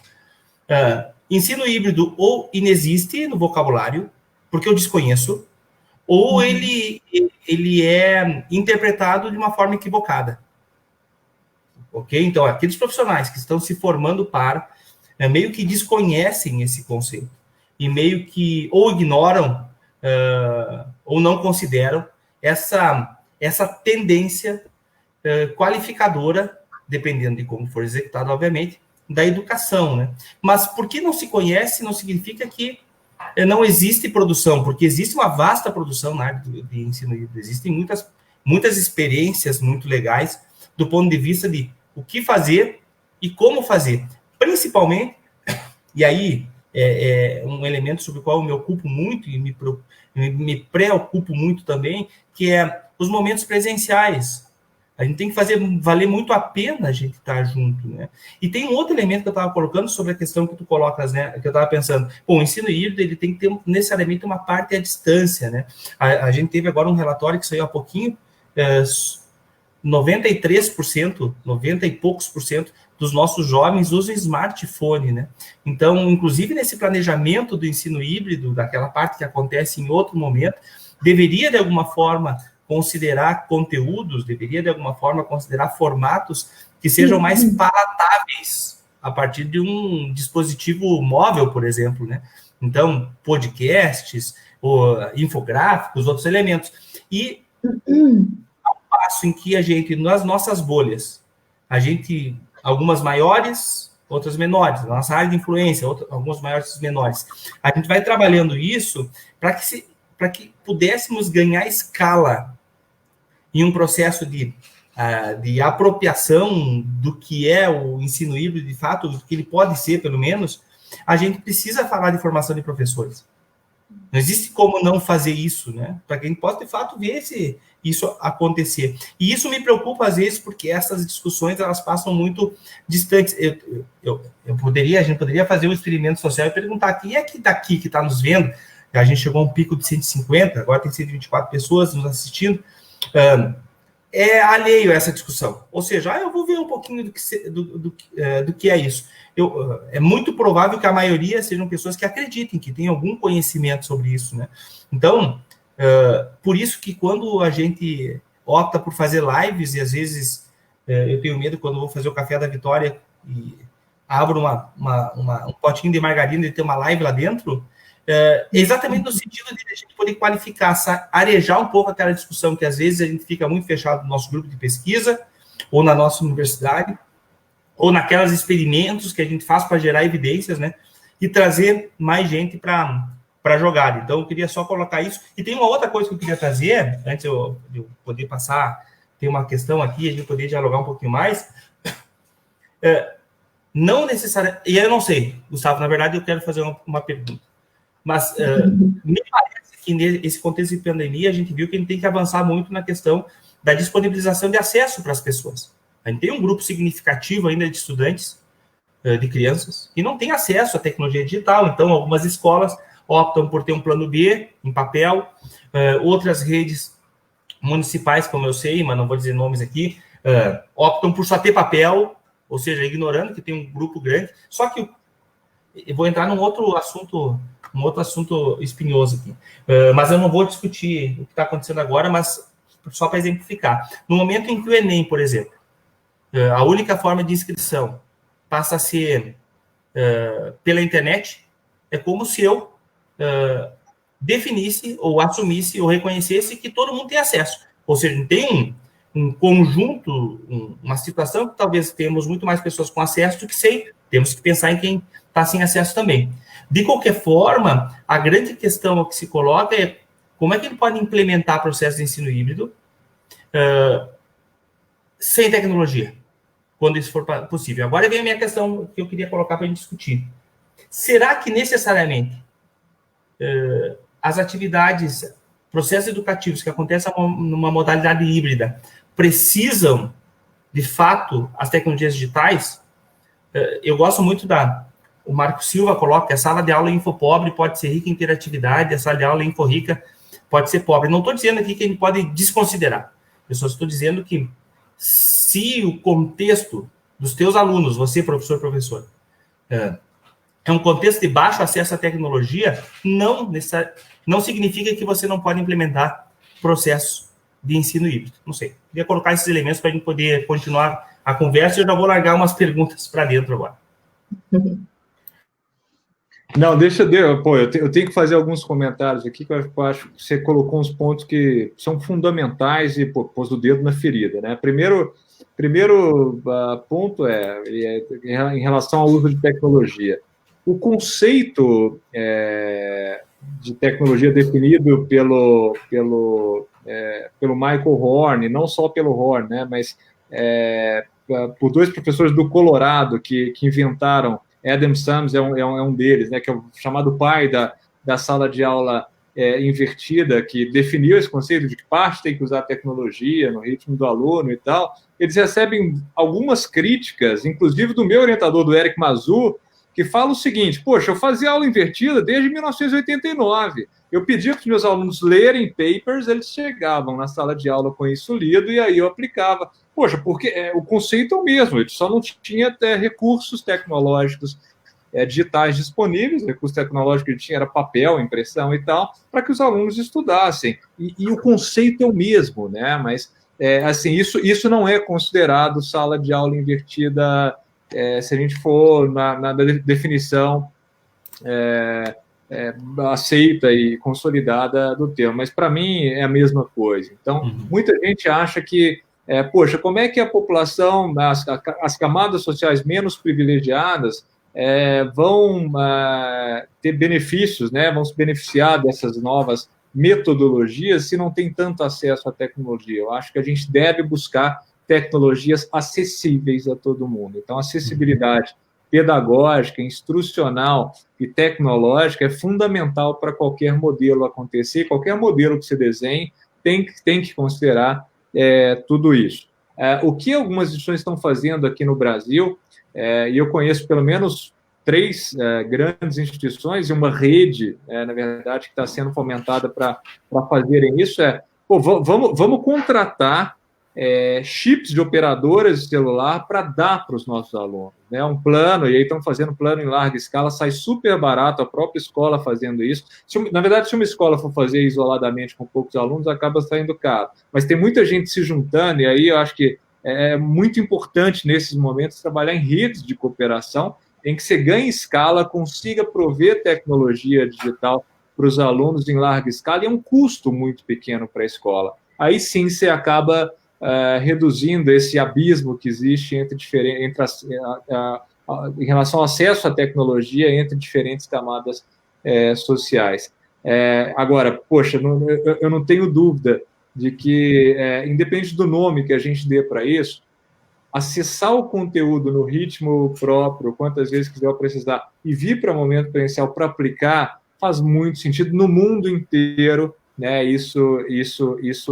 ensino híbrido ou inexiste no vocabulário, porque eu desconheço, ou ele é interpretado de uma forma equivocada. Ok? Então, aqueles profissionais que estão se formando para, meio que desconhecem esse conceito, e meio que ou ignoram, ou não consideram essa tendência qualificadora, dependendo de como for executado, obviamente, da educação, né? Mas porque não se conhece, não significa que não existe produção, porque existe uma vasta produção na área de ensino híbrido, existem muitas experiências muito legais do ponto de vista de o que fazer e como fazer, principalmente, e aí é um elemento sobre o qual eu me ocupo muito e me preocupo muito também, que é os momentos presenciais. A gente tem que fazer valer muito a pena a gente estar junto, né? E tem um outro elemento que eu estava colocando sobre a questão que tu colocas, né? Que eu estava pensando, o ensino híbrido, ele tem que ter necessariamente uma parte à distância, né? A gente teve agora um relatório que saiu há pouquinho, 93%, 90 e poucos por cento dos nossos jovens usam smartphone, né? Então, inclusive nesse planejamento do ensino híbrido, daquela parte que acontece em outro momento, deveria, de alguma forma, considerar conteúdos, deveria, de alguma forma, considerar formatos que sejam mais palatáveis a partir de um dispositivo móvel, por exemplo, né? Então, podcasts, infográficos, outros elementos. E há um passo em que a gente, nas nossas bolhas, algumas maiores, outras menores, na nossa área de influência, algumas maiores, outras menores, a gente vai trabalhando isso para que pudéssemos ganhar escala em um processo de apropriação do que é o ensino híbrido, de fato, do que ele pode ser, pelo menos. A gente precisa falar de formação de professores. Não existe como não fazer isso, né? Para que a gente possa, de fato, ver isso acontecer. E isso me preocupa, às vezes, porque essas discussões, elas passam muito distantes. A gente poderia fazer um experimento social e perguntar, quem é que daqui que está nos vendo? A gente chegou a um pico de 150, agora tem 124 pessoas nos assistindo, é alheio a essa discussão. Ou seja, eu vou ver um pouquinho do que é isso. É muito provável que a maioria sejam pessoas que acreditem, que têm algum conhecimento sobre isso, né? Então, por isso que quando a gente opta por fazer lives, e às vezes eu tenho medo quando vou fazer o Café da Vitória e abro um potinho de margarina e ter uma live lá dentro, exatamente no sentido de a gente poder qualificar, arejar um pouco aquela discussão que às vezes a gente fica muito fechado no nosso grupo de pesquisa, ou na nossa universidade, ou naquelas experimentos que a gente faz para gerar evidências, né? E trazer mais gente para jogar. Então, eu queria só colocar isso. E tem uma outra coisa que eu queria trazer, antes de eu poder passar, tem uma questão aqui, a gente poder dialogar um pouquinho mais. Não necessariamente... E eu não sei, Gustavo, na verdade, eu quero fazer uma pergunta. Mas me parece que nesse contexto de pandemia, a gente viu que a gente tem que avançar muito na questão da disponibilização de acesso para as pessoas. A gente tem um grupo significativo ainda de estudantes, de crianças, que não tem acesso à tecnologia digital. Então, algumas escolas optam por ter um plano B em papel, outras redes municipais, como eu sei, mas não vou dizer nomes aqui, optam por só ter papel, ou seja, ignorando que tem um grupo grande. Só que eu vou entrar num outro assunto espinhoso aqui, mas eu não vou discutir o que está acontecendo agora, mas só para exemplificar. No momento em que o Enem, por exemplo, a única forma de inscrição passa a ser pela internet, é como se eu definisse, ou assumisse, ou reconhecesse que todo mundo tem acesso. Ou seja, tem um conjunto, uma situação que talvez temos muito mais pessoas com acesso do que sem. Temos que pensar em quem está sem acesso também. De qualquer forma, a grande questão que se coloca é como é que ele pode implementar processo de ensino híbrido sem tecnologia, quando isso for possível. Agora vem a minha questão que eu queria colocar para a gente discutir. Será que necessariamente as atividades, processos educativos que acontecem numa modalidade híbrida precisam, de fato, as tecnologias digitais? Eu gosto muito o Marco Silva coloca que a sala de aula infopobre pode ser rica em interatividade, a sala de aula inforica pode ser pobre. Não estou dizendo aqui que a gente pode desconsiderar. Eu só estou dizendo que se o contexto dos teus alunos, você, professor, é um contexto de baixo acesso à tecnologia, não significa que você não pode implementar processos de ensino híbrido. Não sei. Queria colocar esses elementos para a gente poder continuar a conversa e eu já vou largar umas perguntas para dentro agora. Não, eu tenho que fazer alguns comentários aqui, que eu acho que você colocou uns pontos que são fundamentais e pôs o dedo na ferida, né? Primeiro ponto em relação ao uso de tecnologia. O conceito de tecnologia definido pelo Michael Horn, não só pelo Horn, né, mas por dois professores do Colorado que inventaram. Adam Sams é um deles, né, que é o chamado pai da sala de aula invertida, que definiu esse conceito de que parte tem que usar tecnologia no ritmo do aluno e tal. Eles recebem algumas críticas, inclusive do meu orientador, do Eric Mazur, que fala o seguinte: poxa, eu fazia aula invertida desde 1989. Eu pedia para os meus alunos lerem papers, eles chegavam na sala de aula com isso lido e aí eu aplicava. Poxa, porque o conceito é o mesmo, ele só não tinha recursos tecnológicos digitais disponíveis, o recurso tecnológico que ele tinha era papel, impressão e tal, para que os alunos estudassem. E o conceito é o mesmo, né? Mas, assim, isso não é considerado sala de aula invertida se a gente for na definição aceita e consolidada do termo. Mas, para mim, é a mesma coisa. Então, muita gente acha que poxa, como é que a população, as camadas sociais menos privilegiadas vão ter benefícios, né? Vão se beneficiar dessas novas metodologias se não tem tanto acesso à tecnologia? Eu acho que a gente deve buscar tecnologias acessíveis a todo mundo. Então, acessibilidade pedagógica, instrucional e tecnológica é fundamental para qualquer modelo acontecer. Qualquer modelo que se desenhe tem que considerar tudo isso. O que algumas instituições estão fazendo aqui no Brasil, e eu conheço pelo menos 3 grandes instituições e uma rede, na verdade, que está sendo fomentada para fazerem isso, vamos contratar chips de operadoras de celular para dar para os nossos alunos, né? Um plano, e aí estão fazendo plano em larga escala, sai super barato, a própria escola fazendo isso. Na verdade, se uma escola for fazer isoladamente com poucos alunos, acaba saindo caro. Mas tem muita gente se juntando, e aí eu acho que é muito importante, nesses momentos, trabalhar em redes de cooperação, em que você ganhe escala, consiga prover tecnologia digital para os alunos em larga escala, e é um custo muito pequeno para a escola. Aí sim você acaba reduzindo esse abismo que existe em relação ao acesso à tecnologia entre diferentes camadas sociais. Agora, poxa, eu não tenho dúvida de que, independente do nome que a gente dê para isso, acessar o conteúdo no ritmo próprio, quantas vezes quiser precisar, e vir para o momento presencial para aplicar, faz muito sentido no mundo inteiro, né? Isso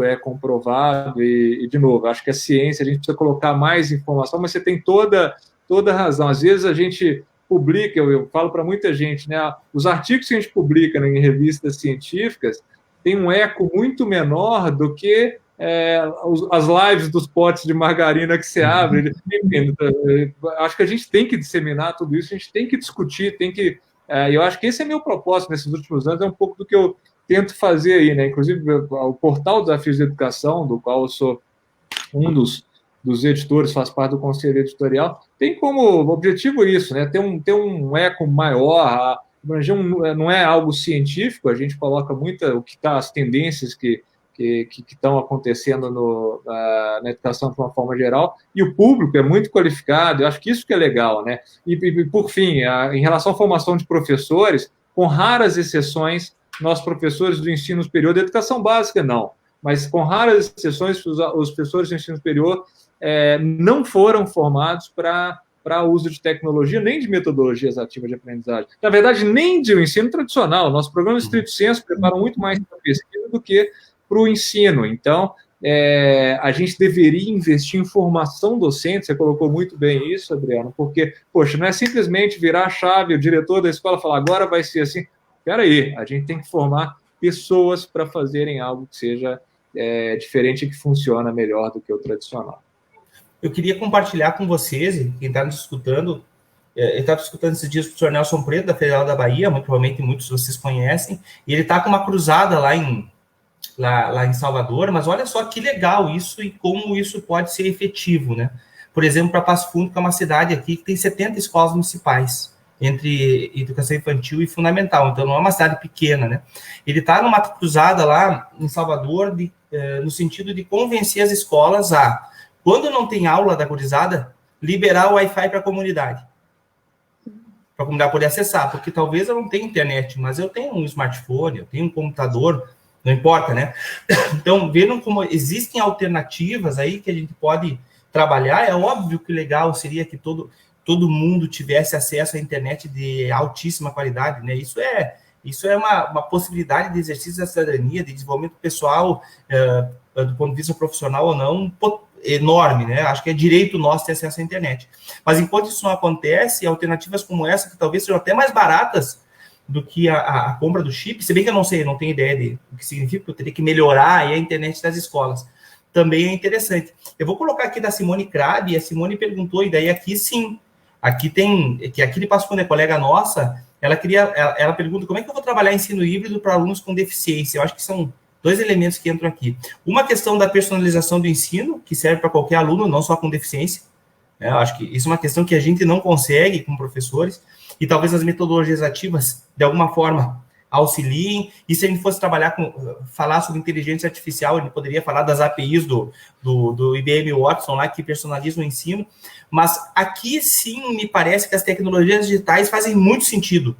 é comprovado e, de novo, acho que a ciência, a gente precisa colocar mais informação, mas você tem toda a razão. Às vezes a gente publica, eu falo para muita gente, né, os artigos que a gente publica, né, em revistas científicas têm um eco muito menor do que as lives dos potes de margarina que você abre. Acho que a gente tem que disseminar tudo isso, a gente tem que discutir, eu acho que esse é meu propósito nesses últimos anos, é um pouco do que eu tento fazer aí, né? Inclusive, o portal Desafios da Educação, do qual eu sou um dos editores, faz parte do conselho editorial, tem como objetivo isso, né? Ter um eco maior, não é algo científico, a gente coloca muito o que está, as tendências que estão acontecendo na educação de uma forma geral, e o público é muito qualificado, eu acho que isso que é legal, né? E por fim, em relação à formação de professores, com raras exceções, nós professores do ensino superior, da educação básica não, mas com raras exceções, os professores do ensino superior não foram formados para uso de tecnologia, nem de metodologias ativas de aprendizagem. Na verdade, nem de um ensino tradicional. Nosso programa Estrito Sensu prepara muito mais para a pesquisa do que para o ensino. Então, a gente deveria investir em formação docente, você colocou muito bem isso, Adriano, porque, poxa, não é simplesmente virar a chave, o diretor da escola falar, agora vai ser assim. Espera aí, a gente tem que formar pessoas para fazerem algo que seja diferente e que funciona melhor do que o tradicional. Eu queria compartilhar com vocês, quem está nos escutando, eu estava escutando esses dias o professor Nelson Preto, da Federal da Bahia, muito provavelmente muitos de vocês conhecem, e ele está com uma cruzada lá em Salvador, mas olha só que legal isso e como isso pode ser efetivo, né? Por exemplo, para Passo Fundo, que é uma cidade aqui que tem 70 escolas municipais, entre educação infantil e fundamental, então não é uma cidade pequena, né? Ele está numa cruzada lá em Salvador, no sentido de convencer as escolas a, quando não tem aula da gurizada, liberar o Wi-Fi para a comunidade poder acessar, porque talvez eu não tenha internet, mas eu tenho um smartphone, eu tenho um computador, não importa, né? Então, vendo como existem alternativas aí que a gente pode trabalhar, é óbvio que o legal seria que todo mundo tivesse acesso à internet de altíssima qualidade, né? Isso é uma possibilidade de exercício da cidadania, de desenvolvimento pessoal, do ponto de vista profissional ou não, enorme, né? Acho que é direito nosso ter acesso à internet. Mas enquanto isso não acontece, alternativas como essa, que talvez sejam até mais baratas do que a compra do chip, se bem que eu não sei, não tenho ideia do que significa, porque eu teria que melhorar aí a internet das escolas. Também é interessante. Eu vou colocar aqui da Simone Crabe, e a Simone perguntou, e daí aqui sim, aqui de Passo Fundo é colega nossa, ela pergunta como é que eu vou trabalhar ensino híbrido para alunos com deficiência. Eu acho que são 2 elementos que entram aqui. Uma questão da personalização do ensino, que serve para qualquer aluno, não só com deficiência. Eu acho que isso é uma questão que a gente não consegue com professores, e talvez as metodologias ativas, de alguma forma, auxiliem. E se a gente fosse falar sobre inteligência artificial, a gente poderia falar das APIs do IBM Watson, lá, que personalizam o ensino. Mas aqui, sim, me parece que as tecnologias digitais fazem muito sentido.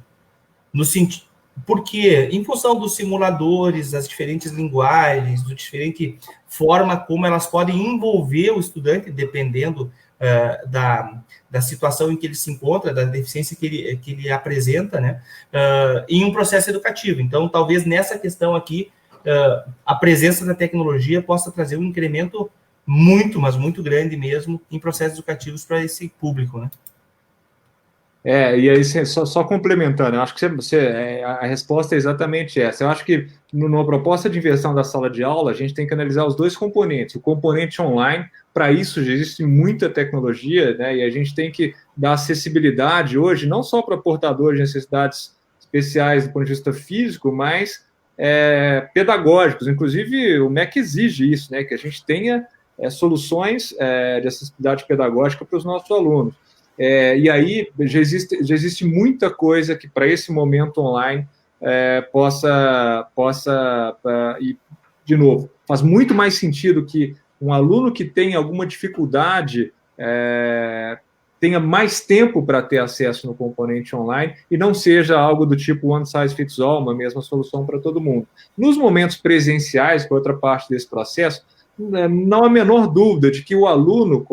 Porque, em função dos simuladores, das diferentes linguagens, da diferente forma como elas podem envolver o estudante, dependendo da situação em que ele se encontra, da deficiência que ele apresenta, né, em um processo educativo. Então, talvez nessa questão aqui, a presença da tecnologia possa trazer um incremento muito, mas muito grande mesmo, em processos educativos para esse público, né? E aí, só complementando, eu acho que a resposta é exatamente essa. Eu acho que, numa proposta de inversão da sala de aula, a gente tem que analisar os 2 componentes. O componente online, para isso já existe muita tecnologia, né, e a gente tem que dar acessibilidade hoje, não só para portadores de necessidades especiais do ponto de vista físico, mas pedagógicos. Inclusive, o MEC exige isso, né, que a gente tenha soluções de acessibilidade pedagógica para os nossos alunos. E aí já existe muita coisa que para esse momento online possa e, de novo, faz muito mais sentido que um aluno que tem alguma dificuldade tenha mais tempo para ter acesso no componente online e não seja algo do tipo one size fits all, uma mesma solução para todo mundo. Nos momentos presenciais, que é outra parte desse processo, não há a menor dúvida de que o aluno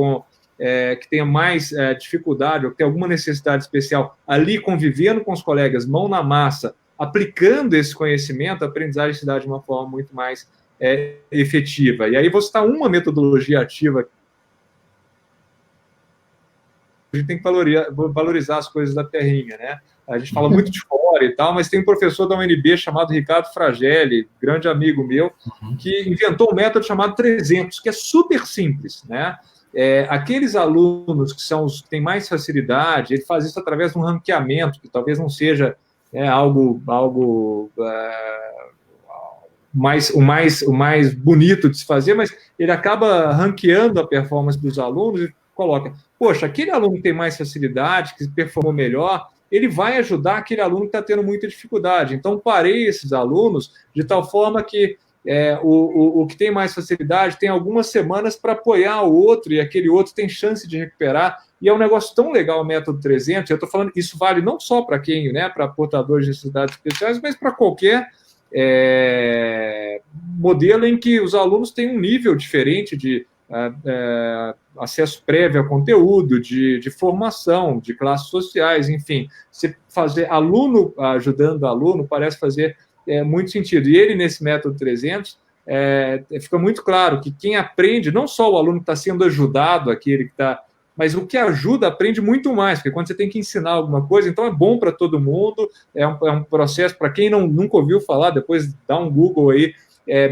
que tenha mais dificuldade ou que tenha alguma necessidade especial ali convivendo com os colegas, mão na massa, aplicando esse conhecimento, a aprendizagem se dá de uma forma muito mais efetiva. E aí você está uma metodologia ativa gente tem que valorizar as coisas da terrinha, né? A gente fala muito de fora e tal, mas tem um professor da UNB chamado Ricardo Fragelli, grande amigo meu, que inventou um método chamado 300, que é super simples, né? Aqueles alunos que têm mais facilidade, ele faz isso através de um ranqueamento, que talvez não seja algo o mais bonito de se fazer, mas ele acaba ranqueando a performance dos alunos e coloca, poxa, aquele aluno que tem mais facilidade, que performou melhor, ele vai ajudar aquele aluno que está tendo muita dificuldade. Então, parei esses alunos de tal forma que o que tem mais facilidade tem algumas semanas para apoiar o outro, e aquele outro tem chance de recuperar. E é um negócio tão legal o método 300, eu estou falando, isso vale não só para quem, né, para portadores de necessidades especiais, mas para qualquer modelo em que os alunos têm um nível diferente de acesso prévio a conteúdo, de formação, de classes sociais, enfim. Se fazer aluno ajudando aluno parece fazer muito sentido. E ele, nesse método 300, fica muito claro que quem aprende, não só o aluno que está sendo ajudado, aquele que está... Mas o que ajuda aprende muito mais, porque quando você tem que ensinar alguma coisa, então é bom para todo mundo, é um processo, para quem nunca ouviu falar, depois dá um Google aí,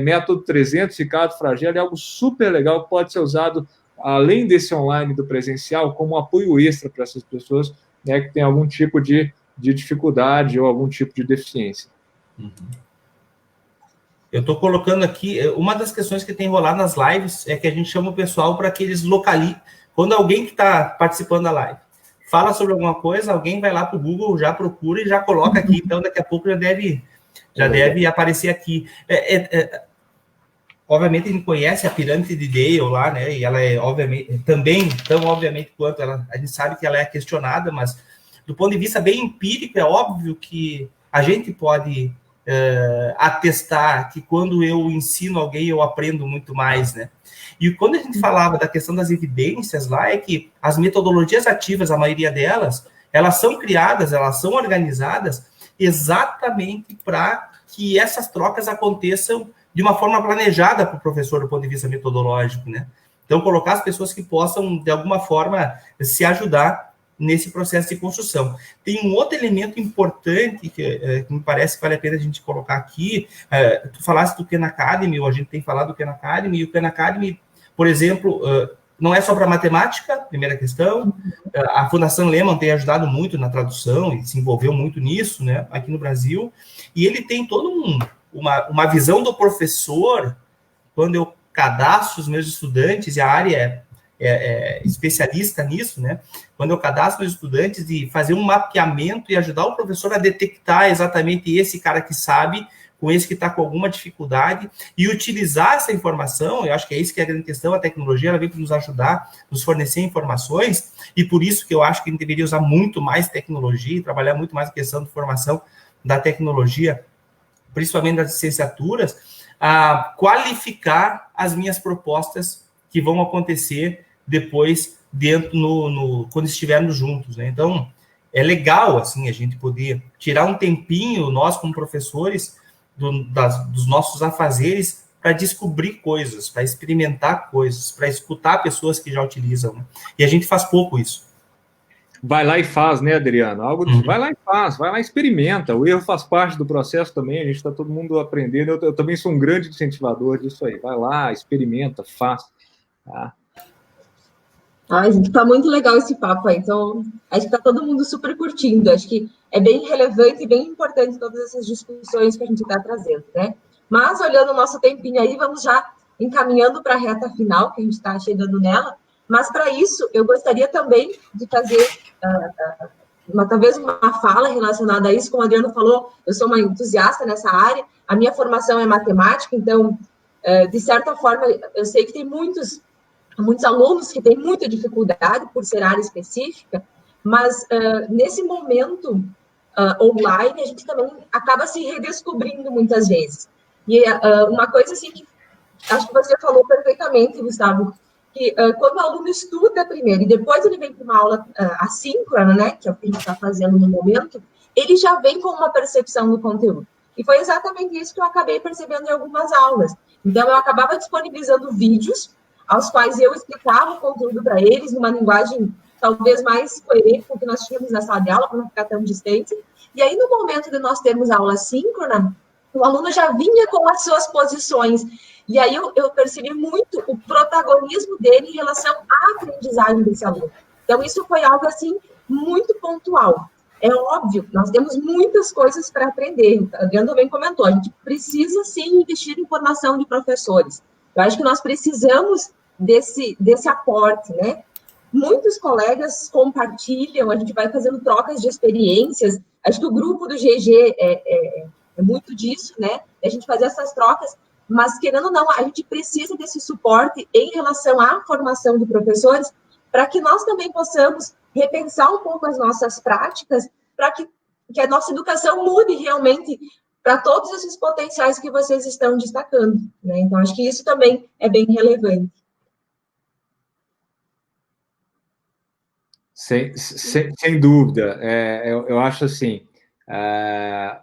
método 300, Ricardo Fragelli, é algo super legal, que pode ser usado, além desse online do presencial, como apoio extra para essas pessoas, né, que têm algum tipo de dificuldade ou algum tipo de deficiência. Eu estou colocando aqui, uma das questões que tem rolado nas lives é que a gente chama o pessoal para que eles localizem. Quando alguém que está participando da live fala sobre alguma coisa, alguém vai lá para o Google, já procura e já coloca aqui, então daqui a pouco já deve aparecer aqui. Obviamente a gente conhece a pirâmide de Dale lá, né? E ela é obviamente também tão obviamente quanto ela, a gente sabe que ela é questionada, mas do ponto de vista bem empírico é óbvio que a gente pode atestar que quando eu ensino alguém eu aprendo muito mais, né? E quando a gente falava da questão das evidências lá, é que as metodologias ativas, a maioria delas, elas são criadas, elas são organizadas exatamente para que essas trocas aconteçam de uma forma planejada para o professor do ponto de vista metodológico, né? Então, colocar as pessoas que possam, de alguma forma, se ajudar nesse processo de construção. Tem um outro elemento importante que me parece que vale a pena a gente colocar aqui. Tu falaste do Khan Academy, ou a gente tem falado do Khan Academy, e o Khan Academy, por exemplo, não é só para matemática, primeira questão. A Fundação Lehman tem ajudado muito na tradução e se envolveu muito nisso, né, aqui no Brasil. E ele tem toda uma visão do professor, quando eu cadastro os meus estudantes, e a área é especialista nisso, né? Quando eu cadastro os estudantes, de fazer um mapeamento e ajudar o professor a detectar exatamente esse cara que sabe, com esse que está com alguma dificuldade, e utilizar essa informação. Eu acho que é isso que é a grande questão. A tecnologia ela vem para nos ajudar, nos fornecer informações, e por isso que eu acho que a gente deveria usar muito mais tecnologia e trabalhar muito mais a questão de formação da tecnologia, principalmente das licenciaturas, a qualificar as minhas propostas que vão acontecer depois dentro quando estivermos juntos, né? Então, é legal, assim, a gente poder tirar um tempinho, nós como professores, dos nossos afazeres, para descobrir coisas, para experimentar coisas, para escutar pessoas que já utilizam, né? E a gente faz pouco isso. Vai lá e faz, né, Adriano? Vai lá e faz, vai lá e experimenta. O erro faz parte do processo também, a gente está todo mundo aprendendo. Eu também sou um grande incentivador disso aí. Vai lá, experimenta, faz. Tá? Ai, gente, tá muito legal esse papo aí. Então, acho que tá todo mundo super curtindo. Acho que é bem relevante e bem importante todas essas discussões que a gente está trazendo, né? Mas, olhando o nosso tempinho aí, vamos já encaminhando para a reta final, que a gente está chegando nela. Mas, para isso, eu gostaria também de fazer talvez uma fala relacionada a isso. Como o Adriano falou, eu sou uma entusiasta nessa área. A minha formação é matemática, então, de certa forma, eu sei que tem muitos alunos que têm muita dificuldade por ser área específica, mas nesse momento online, a gente também acaba se redescobrindo muitas vezes. E uma coisa assim que acho que você falou perfeitamente, Gustavo, que quando o aluno estuda primeiro e depois ele vem para uma aula assíncrona, né, que é o que a gente está fazendo no momento, ele já vem com uma percepção do conteúdo. E foi exatamente isso que eu acabei percebendo em algumas aulas. Então, eu acabava disponibilizando vídeos. aos quais eu explicava o conteúdo para eles, numa linguagem talvez mais coerente com o que nós tínhamos na sala de aula, para não ficar tão distante. E aí, no momento de nós termos aula síncrona, o aluno já vinha com as suas posições. E aí eu percebi muito o protagonismo dele em relação à aprendizagem desse aluno. Então, isso foi algo, assim, muito pontual. É óbvio, nós temos muitas coisas para aprender. A Adriana também comentou, a gente precisa, sim, investir em formação de professores. Eu acho que nós precisamos desse aporte, né? Muitos colegas compartilham, a gente vai fazendo trocas de experiências. Acho que o grupo do GG é muito disso, né? A gente fazer essas trocas, mas, querendo ou não, a gente precisa desse suporte em relação à formação de professores, para que nós também possamos repensar um pouco as nossas práticas, para que a nossa educação mude realmente para todos esses potenciais que vocês estão destacando, né? Então, acho que isso também é bem relevante. Sem dúvida. Eu acho assim,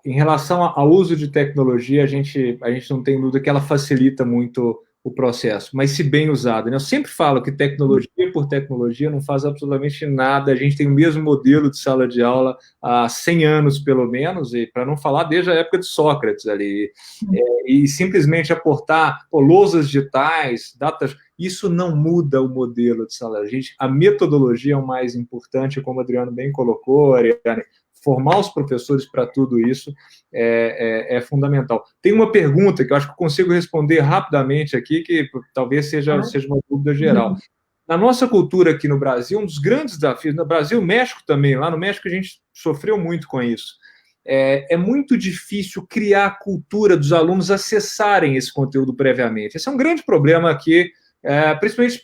em relação ao uso de tecnologia, a gente não tem dúvida que ela facilita muito o processo, mas se bem usado, né? Eu sempre falo que tecnologia por tecnologia não faz absolutamente nada. A gente tem o mesmo modelo de sala de aula há 100 anos, pelo menos, e para não falar desde a época de Sócrates ali, e simplesmente aportar lousas digitais, datas, isso não muda o modelo de sala. A metodologia é o mais importante, como o Adriano bem colocou, Ariane. Formar os professores para tudo isso é fundamental. Tem uma pergunta que eu acho que eu consigo responder rapidamente aqui, que talvez seja uma dúvida geral. Na nossa cultura aqui no Brasil, um dos grandes desafios, no Brasil, México também, lá no México a gente sofreu muito com isso. É muito difícil criar a cultura dos alunos acessarem esse conteúdo previamente. Esse é um grande problema aqui, principalmente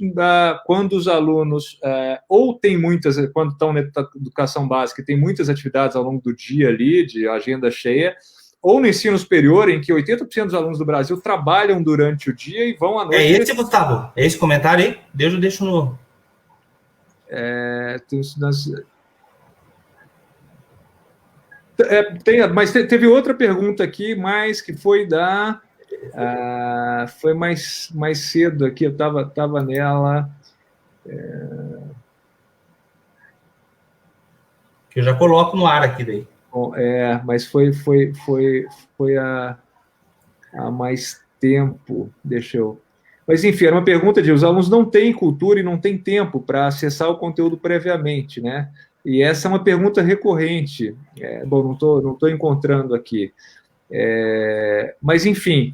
quando os alunos ou tem muitas, quando estão na educação básica, tem muitas atividades ao longo do dia ali, de agenda cheia, ou no ensino superior, em que 80% dos alunos do Brasil trabalham durante o dia e vão à noite. É esse, Gustavo? É esse comentário aí? Eu deixo no... Mas teve outra pergunta aqui, mas que foi foi mais cedo aqui, eu estava nela. Que eu já coloco no ar aqui daí. Bom, mas foi há mais tempo, Mas, enfim, era uma pergunta de os alunos não têm cultura e não têm tempo para acessar o conteúdo previamente, né? E essa é uma pergunta recorrente. Bom, não estou encontrando aqui. Mas, enfim,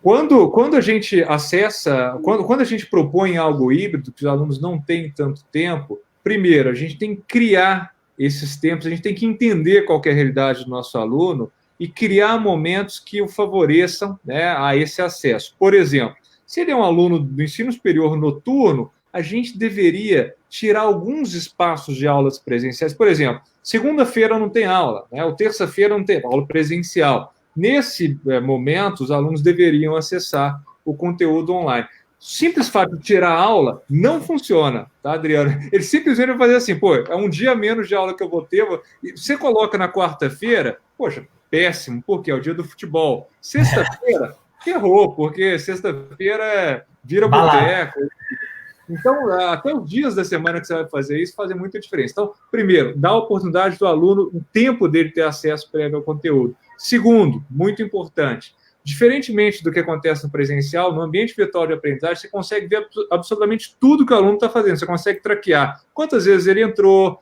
quando a gente acessa, quando a gente propõe algo híbrido, que os alunos não têm tanto tempo, primeiro, a gente tem que criar esses tempos, a gente tem que entender qual que é a realidade do nosso aluno e criar momentos que o favoreçam, né, a esse acesso. Por exemplo, se ele é um aluno do ensino superior noturno, a gente deveria tirar alguns espaços de aulas presenciais. Por exemplo, segunda-feira não tem aula, né, ou terça-feira não tem aula presencial. Nesse momento, os alunos deveriam acessar o conteúdo online. O simples fato de tirar a aula não funciona, tá, Adriano? Ele simplesmente vai fazer assim, é um dia menos de aula que eu vou ter. Você coloca na quarta-feira, poxa, péssimo, porque é o dia do futebol. Sexta-feira, ferrou, porque sexta-feira vira boteco. Então, até os dias da semana que você vai fazer isso fazem muita diferença. Então, primeiro, dá a oportunidade do aluno, o tempo dele ter acesso prévio ao conteúdo. Segundo, muito importante, diferentemente do que acontece no presencial, no ambiente virtual de aprendizagem, você consegue ver absolutamente tudo que o aluno está fazendo, você consegue traquear quantas vezes ele entrou,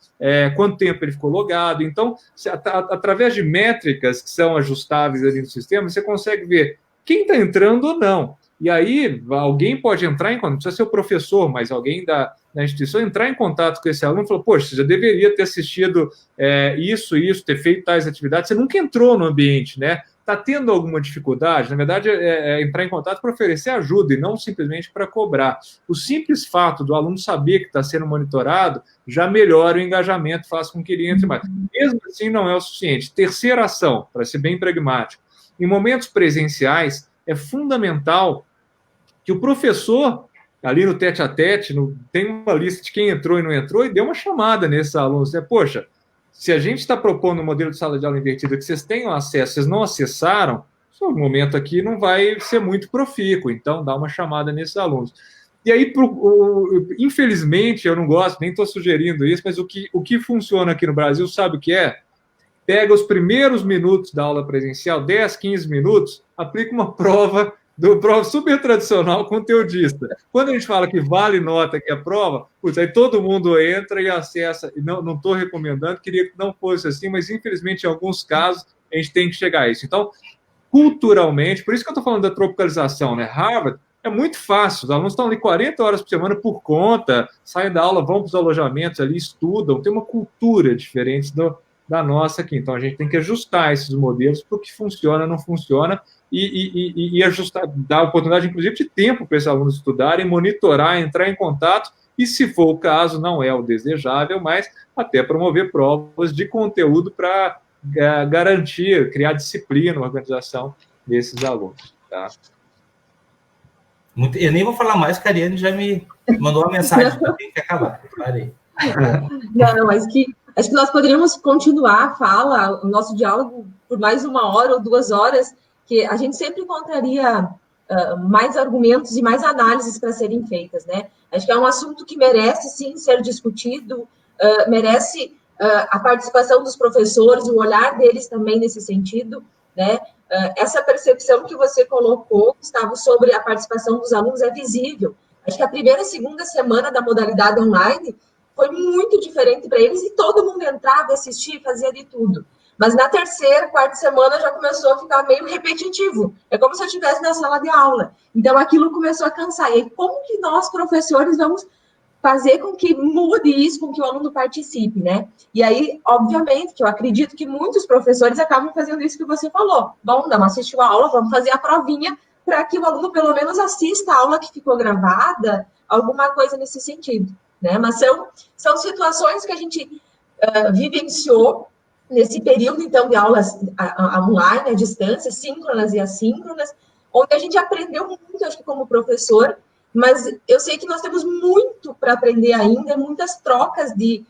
quanto tempo ele ficou logado. Então, através de métricas que são ajustáveis ali no sistema, você consegue ver quem está entrando ou não. E aí, alguém pode entrar em contato, não precisa ser o professor, mas alguém da instituição entrar em contato com esse aluno e falar, poxa, você já deveria ter assistido isso, ter feito tais atividades, você nunca entrou no ambiente, né? Está tendo alguma dificuldade? Na verdade, entrar em contato para oferecer ajuda e não simplesmente para cobrar. O simples fato do aluno saber que está sendo monitorado já melhora o engajamento, faz com que ele entre mais. Mesmo assim, não é o suficiente. Terceira ação, para ser bem pragmático. Em momentos presenciais, é fundamental que o professor, ali no tete-a-tete, tem uma lista de quem entrou e não entrou, e dê uma chamada nesses alunos, né? Poxa, se a gente está propondo um modelo de sala de aula invertida que vocês tenham acesso, vocês não acessaram, o momento aqui não vai ser muito profícuo, então dá uma chamada nesses alunos. E aí, infelizmente, eu não gosto, nem estou sugerindo isso, mas o que funciona aqui no Brasil, sabe o que é? Pega os primeiros minutos da aula presencial, 10, 15 minutos, aplica uma prova super tradicional conteudista. Quando a gente fala que vale nota que é prova, putz, aí todo mundo entra e acessa. E não estou recomendando, queria que não fosse assim, mas infelizmente em alguns casos a gente tem que chegar a isso. Então, culturalmente, por isso que eu estou falando da tropicalização, né? Harvard é muito fácil, os alunos estão ali 40 horas por semana por conta, saem da aula, vão para os alojamentos ali, estudam, tem uma cultura diferente da nossa aqui. Então, a gente tem que ajustar esses modelos para o que funciona, não funciona, e ajustar, dar oportunidade, inclusive, de tempo para esses alunos estudarem, monitorar, entrar em contato, e, se for o caso, não é o desejável, mas até promover provas de conteúdo para garantir, criar disciplina, organização desses alunos. Tá? Eu nem vou falar mais, que a Ariane já me mandou uma mensagem, que eu tenho que acabar. Parei. Não, mas acho que nós poderíamos continuar a fala, o nosso diálogo, por mais 1 hora ou 2 horas, que a gente sempre encontraria mais argumentos e mais análises para serem feitas, né? Acho que é um assunto que merece, sim, ser discutido, merece a participação dos professores, o olhar deles também nesse sentido, né? Essa percepção que você colocou, Gustavo, sobre a participação dos alunos é visível. Acho que a primeira e segunda semana da modalidade online foi muito diferente para eles e todo mundo entrava, assistia, fazia de tudo. Mas na terceira, quarta semana já começou a ficar meio repetitivo. É como se eu estivesse na sala de aula. Então, aquilo começou a cansar. E aí, como que nós, professores, vamos fazer com que mude isso, com que o aluno participe, né? E aí, obviamente, que eu acredito que muitos professores acabam fazendo isso que você falou. Bom, não assistiu a aula, vamos fazer a provinha para que o aluno, pelo menos, assista a aula que ficou gravada, alguma coisa nesse sentido, né? Mas são situações que a gente vivenciou nesse período, então, de aulas online, à distância, síncronas e assíncronas, onde a gente aprendeu muito, acho que como professor, mas eu sei que nós temos muito para aprender ainda, muitas trocas de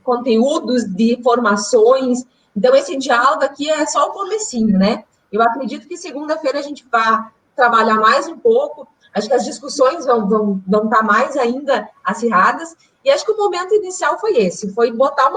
conteúdos, de informações. Então, esse diálogo aqui é só o comecinho, né? Eu acredito que segunda-feira a gente vai trabalhar mais um pouco, acho que as discussões vão estar mais ainda acirradas, e acho que o momento inicial foi esse, foi botar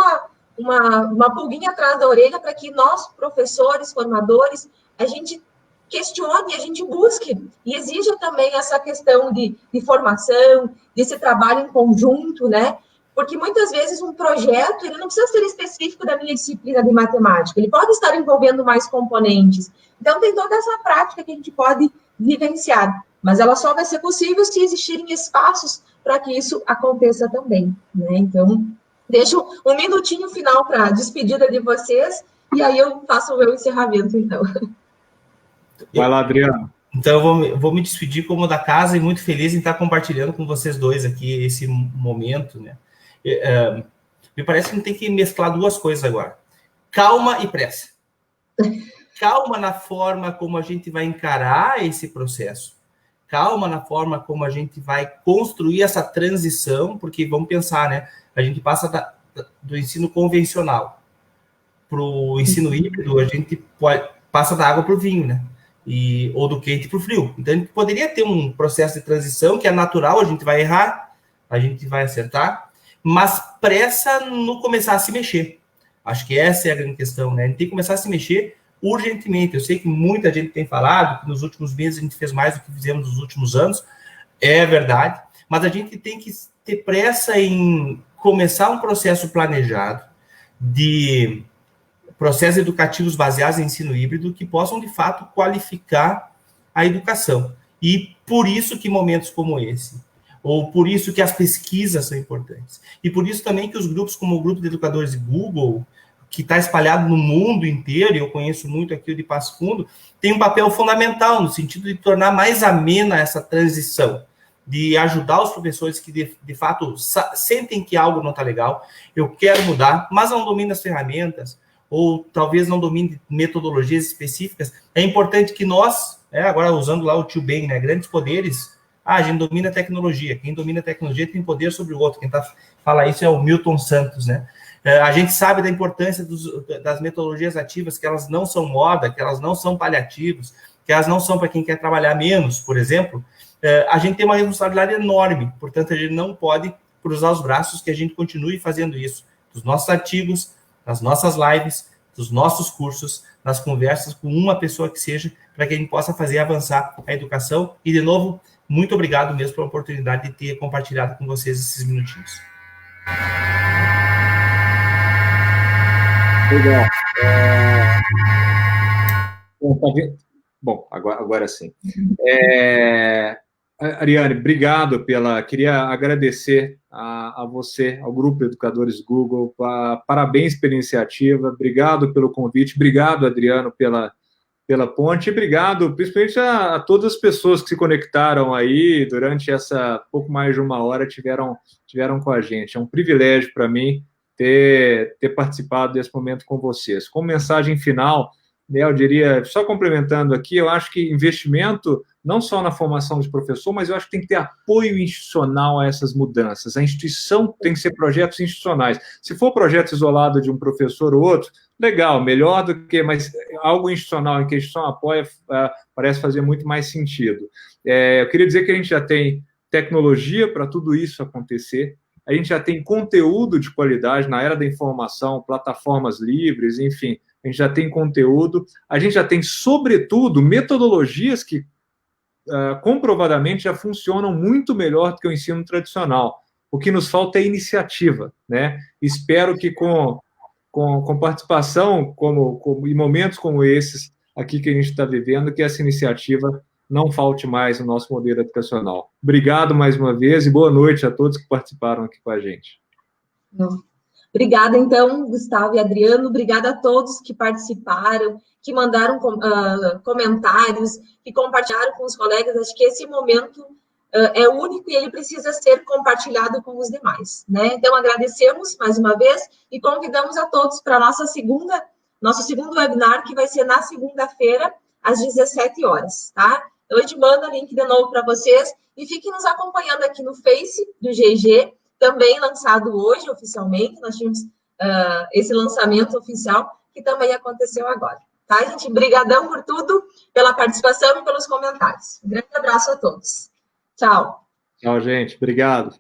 uma pulguinha atrás da orelha para que nós, professores, formadores, a gente questione, a gente busque e exija também essa questão de formação, desse trabalho em conjunto, né? Porque muitas vezes um projeto, ele não precisa ser específico da minha disciplina de matemática, ele pode estar envolvendo mais componentes. Então, tem toda essa prática que a gente pode vivenciar, mas ela só vai ser possível se existirem espaços para que isso aconteça também, né? Então, deixo um minutinho final para a despedida de vocês, e aí eu faço o meu encerramento, então. Vai lá, Adriano. Então, eu vou me despedir como da casa e muito feliz em estar compartilhando com vocês dois aqui esse momento, né? Me parece que não tem que mesclar duas coisas agora. Calma e pressa. Calma na forma como a gente vai encarar esse processo. Calma na forma como a gente vai construir essa transição, porque vamos pensar, né? A gente passa do ensino convencional para o ensino híbrido, a gente passa da água para o vinho, né? Ou do quente para o frio. Então, a gente poderia ter um processo de transição que é natural, a gente vai errar, a gente vai acertar, mas pressa no começar a se mexer. Acho que essa é a grande questão, né? A gente tem que começar a se mexer urgentemente. Eu sei que muita gente tem falado que nos últimos meses a gente fez mais do que fizemos nos últimos anos, é verdade, mas a gente tem que ter pressa em começar um processo planejado de processos educativos baseados em ensino híbrido que possam, de fato, qualificar a educação. E por isso que momentos como esse, ou por isso que as pesquisas são importantes. E por isso também que os grupos, como o Grupo de Educadores de Google, que está espalhado no mundo inteiro, e eu conheço muito aqui o de Passo Fundo, tem um papel fundamental no sentido de tornar mais amena essa transição, de ajudar os professores que, de fato, sentem que algo não está legal, eu quero mudar, mas não domino as ferramentas, ou talvez não domine metodologias específicas. É importante que nós, agora usando lá o tio Ben, né, grandes poderes, a gente domina a tecnologia, quem domina a tecnologia tem poder sobre o outro, quem fala isso é o Milton Santos, né? A gente sabe da importância das metodologias ativas, que elas não são moda, que elas não são paliativos, que elas não são para quem quer trabalhar menos, por exemplo, a gente tem uma responsabilidade enorme, portanto, a gente não pode cruzar os braços, que a gente continue fazendo isso, dos nossos artigos, nas nossas lives, dos nossos cursos, nas conversas com uma pessoa que seja, para que a gente possa fazer avançar a educação. E, de novo, muito obrigado mesmo pela oportunidade de ter compartilhado com vocês esses minutinhos. Legal. Bom, agora sim. Ariane, obrigado Queria agradecer a você, ao Grupo Educadores Google, parabéns pela iniciativa, obrigado pelo convite, obrigado, Adriano, pela ponte, e obrigado principalmente a todas as pessoas que se conectaram aí durante essa pouco mais de uma hora, tiveram com a gente. É um privilégio para mim ter participado desse momento com vocês. Como mensagem final, né, eu diria, só complementando aqui, eu acho que investimento não só na formação de professor, mas eu acho que tem que ter apoio institucional a essas mudanças. A instituição tem que ser projetos institucionais. Se for projeto isolado de um professor ou outro, legal, melhor do que, mas algo institucional em que a instituição apoia parece fazer muito mais sentido. Eu queria dizer que a gente já tem tecnologia para tudo isso acontecer, a gente já tem conteúdo de qualidade na era da informação, plataformas livres, enfim, a gente já tem conteúdo, a gente já tem, sobretudo, metodologias que comprovadamente já funcionam muito melhor do que o ensino tradicional. O que nos falta é iniciativa, né? Espero que com participação em momentos como esses aqui que a gente está vivendo, que essa iniciativa não falte mais no nosso modelo educacional. Obrigado mais uma vez e boa noite a todos que participaram aqui com a gente. Obrigada, então, Gustavo e Adriano. Obrigada a todos que participaram, que mandaram comentários, que compartilharam com os colegas. Acho que esse momento é único e ele precisa ser compartilhado com os demais, né? Então, agradecemos mais uma vez e convidamos a todos para nosso segundo webinar, que vai ser na segunda-feira, às 17 horas, tá? Então, a gente manda o link de novo para vocês e fiquem nos acompanhando aqui no Face do GG, também lançado hoje oficialmente. Nós tivemos esse lançamento oficial que também aconteceu agora, tá, gente? Brigadão por tudo, pela participação e pelos comentários. Um grande abraço a todos. Tchau. Tchau, gente. Obrigado.